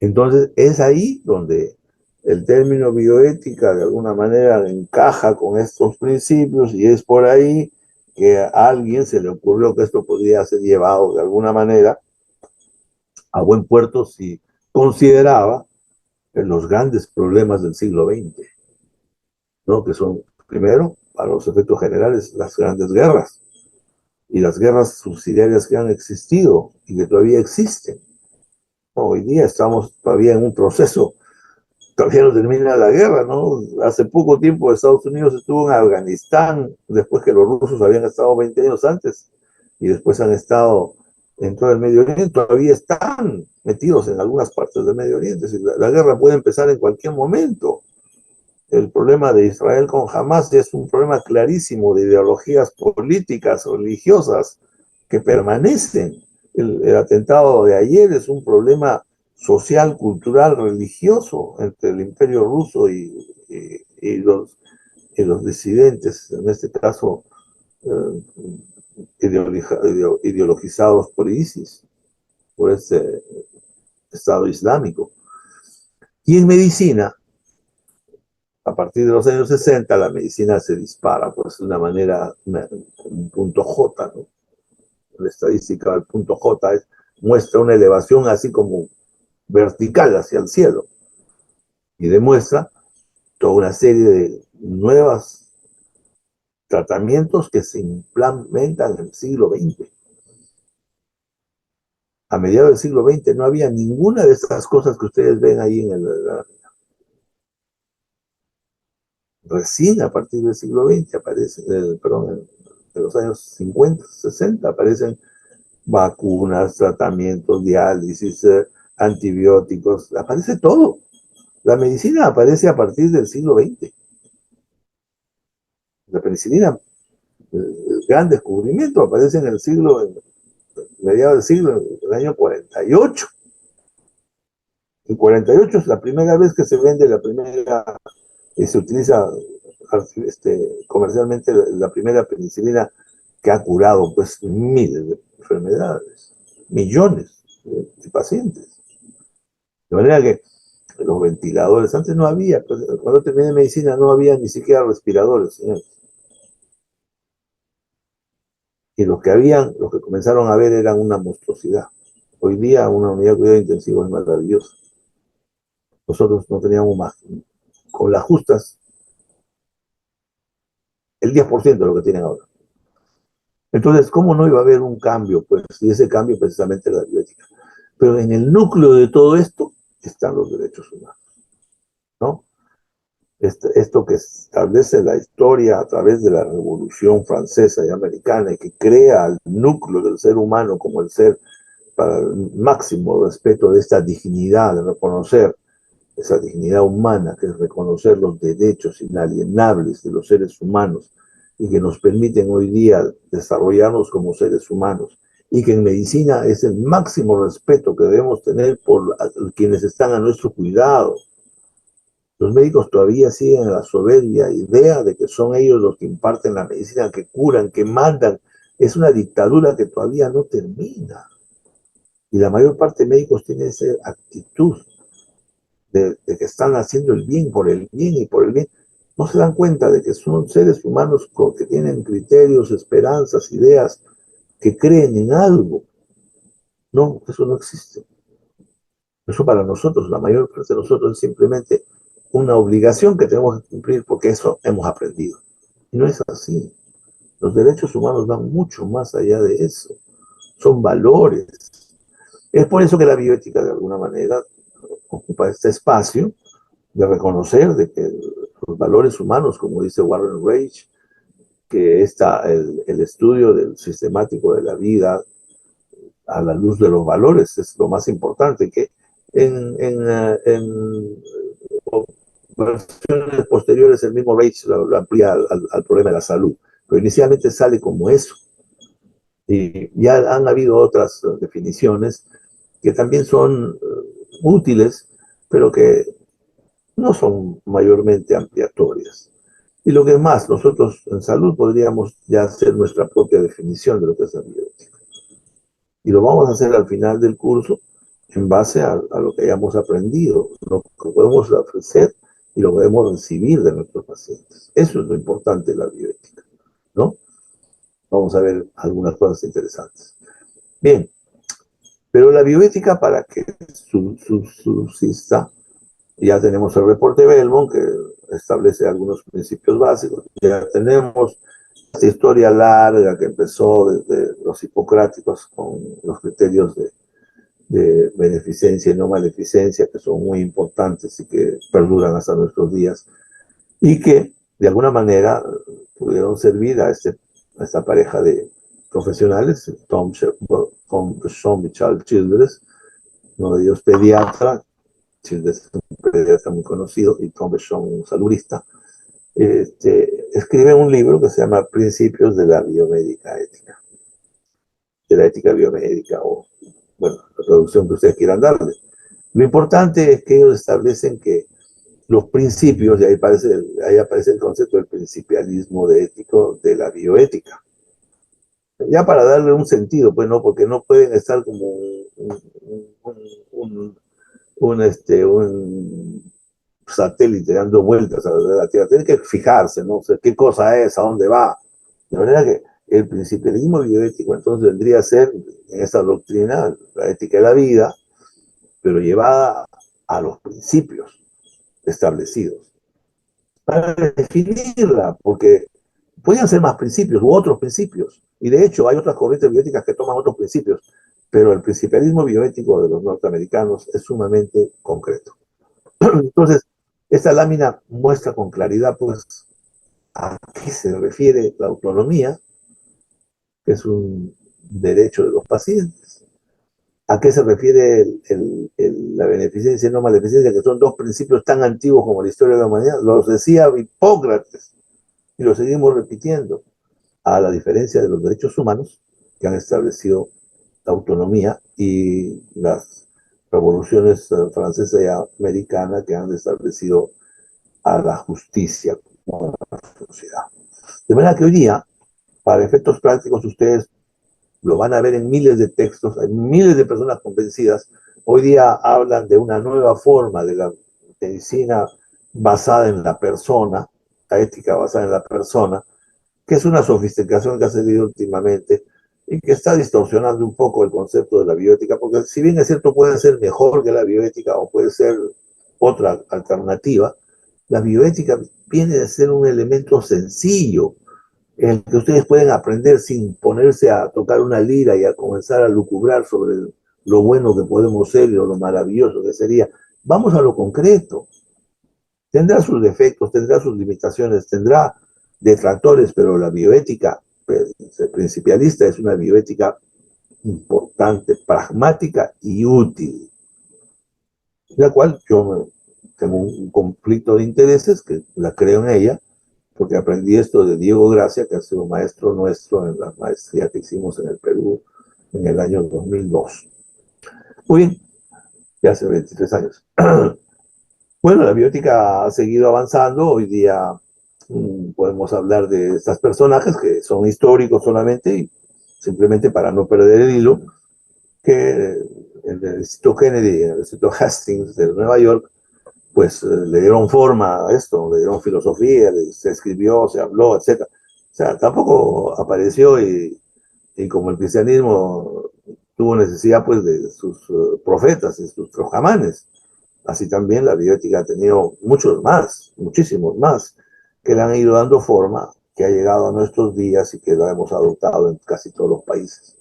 Entonces es ahí donde el término bioética de alguna manera encaja con estos principios y es por ahí que a alguien se le ocurrió que esto podría ser llevado de alguna manera a buen puerto si consideraba los grandes problemas del siglo XX, ¿no? Que son, primero, para los efectos generales, las grandes guerras y las guerras subsidiarias que han existido y que todavía existen. Hoy día estamos todavía en un proceso, todavía no termina la guerra, ¿no? Hace poco tiempo Estados Unidos estuvo en Afganistán, después que los rusos habían estado 20 años antes, y después han estado en todo el Medio Oriente, todavía están metidos en algunas partes del Medio Oriente. La guerra puede empezar en cualquier momento. El problema de Israel con Hamas es un problema clarísimo de ideologías políticas, religiosas, que permanecen. El atentado de ayer es un problema social, cultural, religioso entre el imperio ruso y los disidentes, en este caso ideologizados por ISIS, por este Estado Islámico. Y en medicina, a partir de los años 60, la medicina se dispara, pues de una manera, un punto J, ¿no? La estadística del punto J muestra una elevación así como vertical hacia el cielo y demuestra toda una serie de nuevos tratamientos que se implementan en el siglo XX. A mediados del siglo XX no había ninguna de estas cosas que ustedes ven ahí en recién a partir del siglo XX aparecen, perdón, de los años 50, 60 aparecen vacunas, tratamientos, diálisis, antibióticos, aparece todo. La medicina aparece a partir del siglo XX. La penicilina, el gran descubrimiento, aparece en el siglo, mediados del siglo, en el año 48. En 48 es la primera vez que se vende la primera, y se utiliza comercialmente la primera penicilina que ha curado pues miles de enfermedades, millones de pacientes. De manera que los ventiladores, antes no había, pues, cuando terminé medicina no había ni siquiera respiradores, señores. Y los que habían, los que comenzaron a ver eran una monstruosidad. Hoy día una unidad de cuidado intensivo es maravillosa. Nosotros no teníamos más, con las justas, el 10% de lo que tienen ahora. Entonces, ¿cómo no iba a haber un cambio? Pues, y ese cambio precisamente la bioética. Pero en el núcleo de todo esto están los derechos humanos, ¿no? Esto que establece la historia a través de la Revolución Francesa y Americana y que crea el núcleo del ser humano como el ser para el máximo respeto de esta dignidad, de reconocer esa dignidad humana, que es reconocer los derechos inalienables de los seres humanos y que nos permiten hoy día desarrollarnos como seres humanos, y que en medicina es el máximo respeto que debemos tener por quienes están a nuestro cuidado. Los médicos todavía siguen la soberbia idea de que son ellos los que imparten la medicina, que curan, que mandan. Es una dictadura que todavía no termina. Y la mayor parte de médicos tiene esa actitud de que están haciendo el bien por el bien y por el bien. No se dan cuenta de que son seres humanos que tienen criterios, esperanzas, ideas, que creen en algo. No, eso no existe. Eso para nosotros, la mayor parte de nosotros, es simplemente una obligación que tenemos que cumplir porque eso hemos aprendido. Y no es así. Los derechos humanos van mucho más allá de eso. Son valores. Es por eso que la bioética, de alguna manera, ocupa este espacio de reconocer de que los valores humanos, como dice Warren Reich, que el estudio del sistemático de la vida a la luz de los valores es lo más importante, que en versiones posteriores el mismo Reich lo amplía al problema de la salud, pero inicialmente sale como eso. Y ya han habido otras definiciones que también son útiles, pero que no son mayormente ampliatorias. Y lo que es más, nosotros en salud podríamos ya hacer nuestra propia definición de lo que es la bioética. Y lo vamos a hacer al final del curso en base a lo que hayamos aprendido, lo que podemos ofrecer y lo que podemos recibir de nuestros pacientes. Eso es lo importante de la bioética, ¿no? Vamos a ver algunas cosas interesantes. Bien, pero la bioética, para que subsista, ya tenemos el reporte Belmont, que establece algunos principios básicos. Ya tenemos esta historia larga que empezó desde los hipocráticos con los criterios de beneficencia y no maleficencia, que son muy importantes y que perduran hasta nuestros días, y que de alguna manera pudieron servir a esta pareja de profesionales, Tom Jean-Michel uno de ellos pediatra, Childress es un pediatra muy conocido, y Tom Bechon, un saludista, escribe un libro que se llama Principios de la Biomédica Ética, de la ética biomédica, o, bueno, la traducción que ustedes quieran darle. Lo importante es que ellos establecen que los principios, y ahí aparece el concepto del principialismo ético de la bioética. Ya para darle un sentido, pues no, porque no pueden estar como un satélite dando vueltas a la Tierra. Tienen que fijarse, ¿no? O sea, qué cosa es, a dónde va. De manera que el principialismo bioético entonces vendría a ser, en esta doctrina, la ética de la vida, pero llevada a los principios establecidos. Para definirla, porque podían ser más principios u otros principios, y de hecho hay otras corrientes bioéticas que toman otros principios, pero el principialismo bioético de los norteamericanos es sumamente concreto. Entonces, esta lámina muestra con claridad, pues, a qué se refiere la autonomía, que es un derecho de los pacientes, a qué se refiere la beneficencia y no maleficencia, que son dos principios tan antiguos como la historia de la humanidad. Los decía Hipócrates y lo seguimos repitiendo, a la diferencia de los derechos humanos que han establecido la autonomía y las revoluciones francesa y americana que han establecido a la justicia como a la sociedad. De manera que hoy día, para efectos prácticos, ustedes lo van a ver en miles de textos, hay miles de personas convencidas. Hoy día hablan de una nueva forma de la medicina basada en la persona, la ética basada en la persona, que es una sofisticación que ha salido últimamente y que está distorsionando un poco el concepto de la bioética, porque si bien es cierto puede ser mejor que la bioética o puede ser otra alternativa, la bioética viene de ser un elemento sencillo, en el que ustedes pueden aprender sin ponerse a tocar una lira y a comenzar a lucubrar sobre lo bueno que podemos ser y lo maravilloso que sería. Vamos a lo concreto. Tendrá sus defectos, tendrá sus limitaciones, tendrá detractores, pero la bioética principialista es una bioética importante, pragmática y útil, la cual yo tengo un conflicto de intereses que la creo en ella, porque aprendí esto de Diego Gracia, que ha sido maestro nuestro en la maestría que hicimos en el Perú en el año 2002. Muy bien, ya hace 23 años. Bueno, la bioética ha seguido avanzando. Hoy día podemos hablar de estos personajes que son históricos solamente, y simplemente para no perder el hilo, que en el Instituto Kennedy, en el Instituto Hastings de Nueva York, pues le dieron forma a esto, le dieron filosofía, se escribió, se habló, etc. O sea, tampoco apareció y como el cristianismo tuvo necesidad pues de sus profetas y sus trojamanes, así también la bioética ha tenido muchos más, muchísimos más, que le han ido dando forma, que ha llegado a nuestros días y que la hemos adoptado en casi todos los países.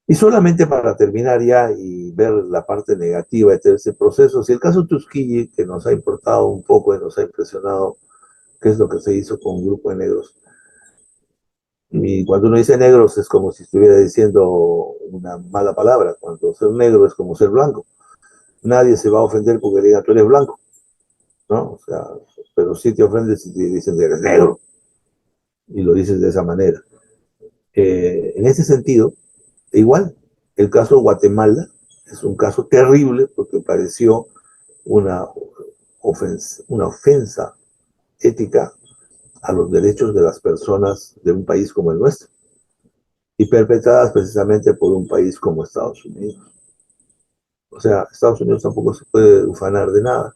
Y solamente para terminar ya y ver la parte negativa de todo este proceso, si el caso Tuskegee, que nos ha importado un poco y nos ha impresionado, qué es lo que se hizo con un grupo de negros. Y cuando uno dice negros es como si estuviera diciendo una mala palabra. Cuando ser negro es como ser blanco. Nadie se va a ofender porque le diga tú eres blanco, ¿no? O sea, pero sí te ofendes si te dicen que eres negro y lo dices de esa manera. En ese sentido, igual, el caso Guatemala es un caso terrible porque pareció una una ofensa ética a los derechos de las personas de un país como el nuestro y perpetradas precisamente por un país como Estados Unidos. O sea, Estados Unidos tampoco se puede ufanar de nada,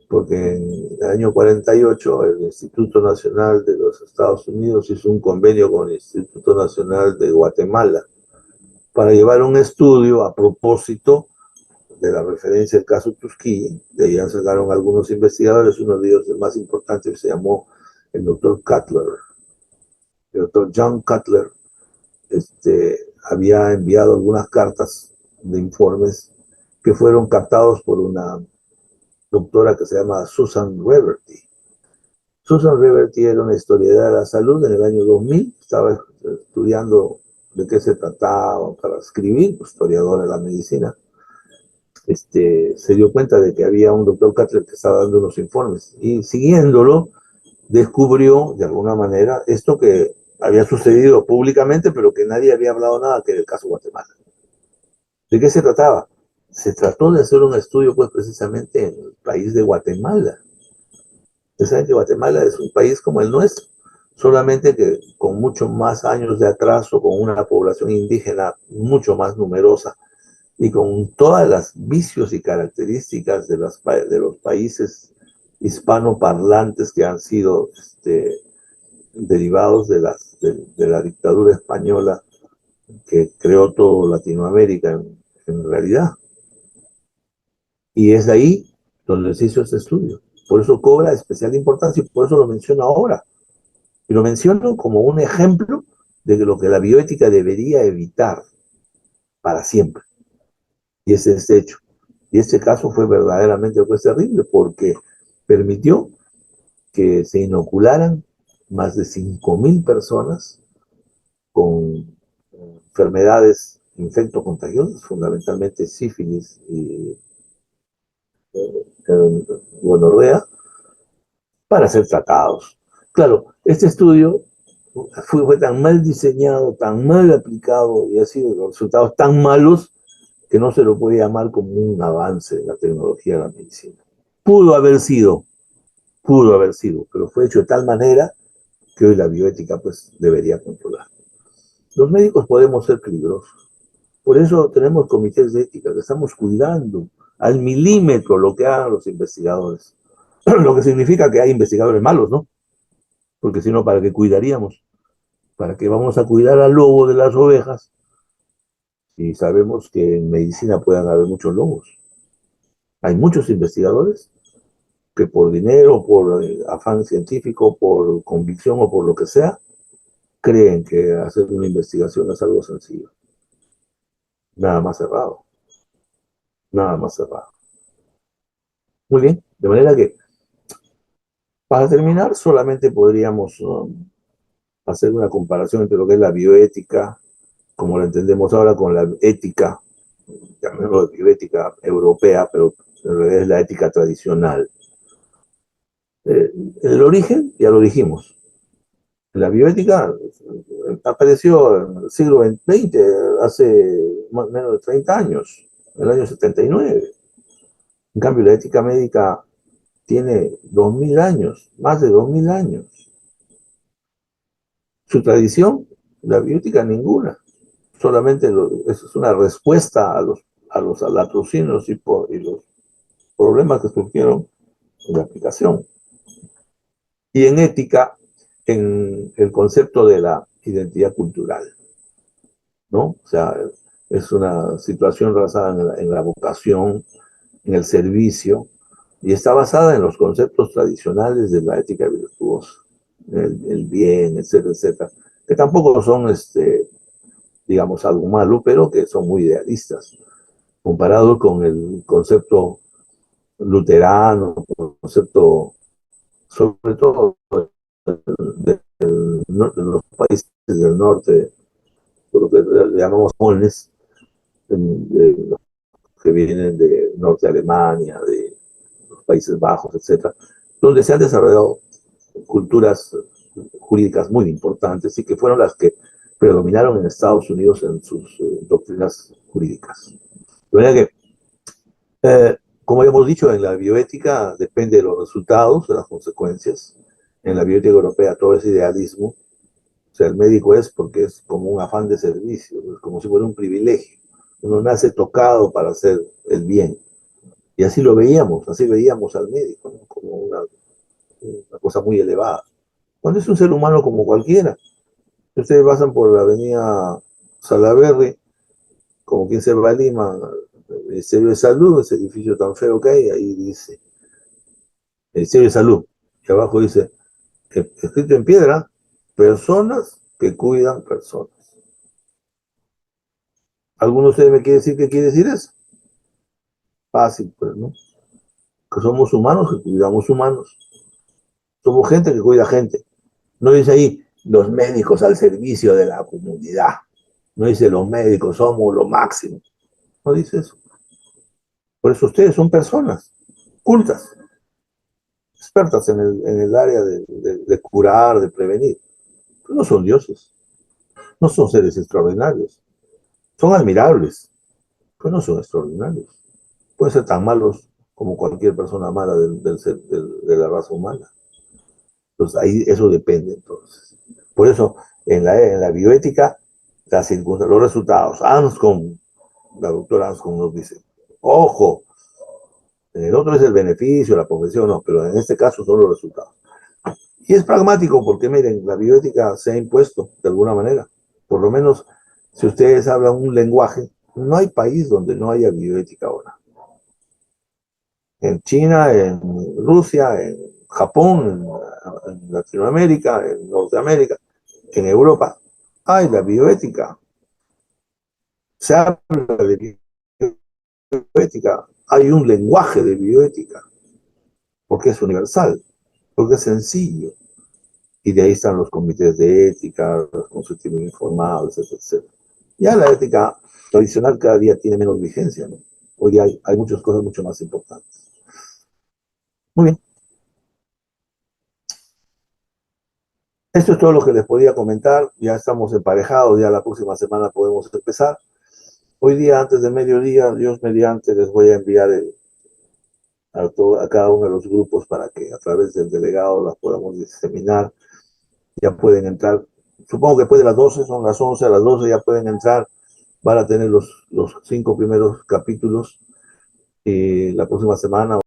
porque en el año 48 el Instituto Nacional de los Estados Unidos hizo un convenio con el Instituto Nacional de Guatemala para llevar un estudio a propósito de la referencia del caso Tuskegee. De ahí sacaron algunos investigadores, uno de ellos el más importante se llamó el doctor Cutler. El doctor John Cutler había enviado algunas cartas de informes que fueron captados por una doctora que se llama Susan Reverty. Susan Reverty era una historiadora de la salud en el año 2000, estaba estudiando de qué se trataba para escribir, historiadora de la medicina. Se dio cuenta de que había un doctor Cutler que estaba dando unos informes y siguiéndolo descubrió de alguna manera esto que había sucedido públicamente pero que nadie había hablado nada, que era el caso Guatemala. ¿De qué se trataba? Se trató de hacer un estudio pues precisamente en el país de Guatemala. Ustedes saben que Guatemala es un país como el nuestro, solamente que con mucho más años de atraso, con una población indígena mucho más numerosa y con todas las vicios y características de los países hispanoparlantes que han sido derivados de la dictadura española que creó todo Latinoamérica en realidad. Y es de ahí donde se hizo este estudio. Por eso cobra especial importancia y por eso lo menciono ahora. Y lo menciono como un ejemplo de lo que la bioética debería evitar para siempre. Y es este hecho. Y este caso fue verdaderamente pues, terrible porque permitió que se inocularan más de 5,000 personas con enfermedades infectocontagiosas, fundamentalmente sífilis y gonorrea, para ser tratados. Claro, este estudio fue tan mal diseñado, tan mal aplicado y ha sido los resultados tan malos que no se lo puede llamar como un avance de la tecnología de la medicina. Pudo haber sido, pero fue hecho de tal manera que hoy la bioética pues debería controlar. Los médicos podemos ser peligrosos. Por eso tenemos comités de ética que estamos cuidando al milímetro lo que hagan los investigadores. Lo que significa que hay investigadores malos, ¿no? Porque si no, ¿para qué cuidaríamos? ¿Para qué vamos a cuidar al lobo de las ovejas? Y sabemos que en medicina pueden haber muchos lobos. Hay muchos investigadores que por dinero, por afán científico, por convicción o por lo que sea, creen que hacer una investigación es algo sencillo. Nada más cerrado. Nada más cerrado. Muy bien, de manera que, para terminar, solamente podríamos hacer una comparación entre lo que es la bioética, como la entendemos ahora, con la ética, llamémoslo bioética europea, pero en realidad es la ética tradicional. El origen, ya lo dijimos, la bioética apareció en el siglo XX, hace menos de 30 años, en el año 79. En cambio, la ética médica tiene 2000 años, más de 2000 años. Su tradición, la bioética ninguna. Solamente eso es una respuesta a los latrocinos y los problemas que surgieron en la aplicación. Y en ética, en el concepto de la identidad cultural, ¿no? O sea, es una situación basada en la vocación, en el servicio, y está basada en los conceptos tradicionales de la ética virtuosa, el bien, etcétera, etcétera, que tampoco son, digamos, algo malo, pero que son muy idealistas, comparado con el concepto luterano, concepto, sobre todo, de los países del norte, lo que le llamamos moldes, que vienen de norte de Alemania, de los Países Bajos, etcétera, donde se han desarrollado culturas jurídicas muy importantes y que fueron las que predominaron en Estados Unidos en sus doctrinas jurídicas. De manera que, como hemos dicho, en la bioética depende de los resultados, de las consecuencias. En la bioética europea todo es idealismo. O sea, el médico es porque es como un afán de servicio, es como si fuera un privilegio. Uno nace tocado para hacer el bien. Y así veíamos al médico, ¿no? Como una cosa muy elevada. Cuando es un ser humano como cualquiera. Ustedes pasan por la avenida Salaberry, como quien se va a Lima, el Ministerio de Salud, ese edificio tan feo que hay, ahí dice Ministerio de Salud. Y abajo dice, escrito en piedra, personas que cuidan personas. ¿Alguno de ustedes me quiere decir qué quiere decir eso? Fácil, pues, ¿no? Que somos humanos que cuidamos humanos. Somos gente que cuida gente. No dice ahí los médicos al servicio de la comunidad. No dice los médicos somos lo máximo. No dice eso. Por eso ustedes son personas cultas, expertas en el área de curar, de prevenir. Pero no son dioses. No son seres extraordinarios. Son admirables, pero no son extraordinarios. Pueden ser tan malos como cualquier persona mala de la raza humana. Entonces, ahí eso depende, entonces. Por eso, en la bioética, los resultados, Anscombe, la doctora Anscombe nos dice, ojo, en el otro es el beneficio, la profesión, no, pero en este caso son los resultados. Y es pragmático porque, miren, la bioética se ha impuesto de alguna manera. Por lo menos, si ustedes hablan un lenguaje, no hay país donde no haya bioética ahora. En China, en Rusia, en Japón, en Latinoamérica, en Norteamérica, en Europa, hay la bioética. Se habla de bioética, hay un lenguaje de bioética, porque es universal, porque es sencillo. Y de ahí están los comités de ética, los consultivos informados, etcétera, etcétera. Ya la ética tradicional cada día tiene menos vigencia, ¿no? Hoy hay muchas cosas mucho más importantes. Muy bien. Esto es todo lo que les podía comentar. Ya estamos emparejados, ya la próxima semana podemos empezar. Hoy día, antes de mediodía, Dios mediante, les voy a enviar a cada uno de los grupos para que a través del delegado las podamos diseminar. Ya pueden entrar, supongo que después de las 12, son las 11, a las 12 ya pueden entrar, van a tener los 5 primeros capítulos y la próxima semana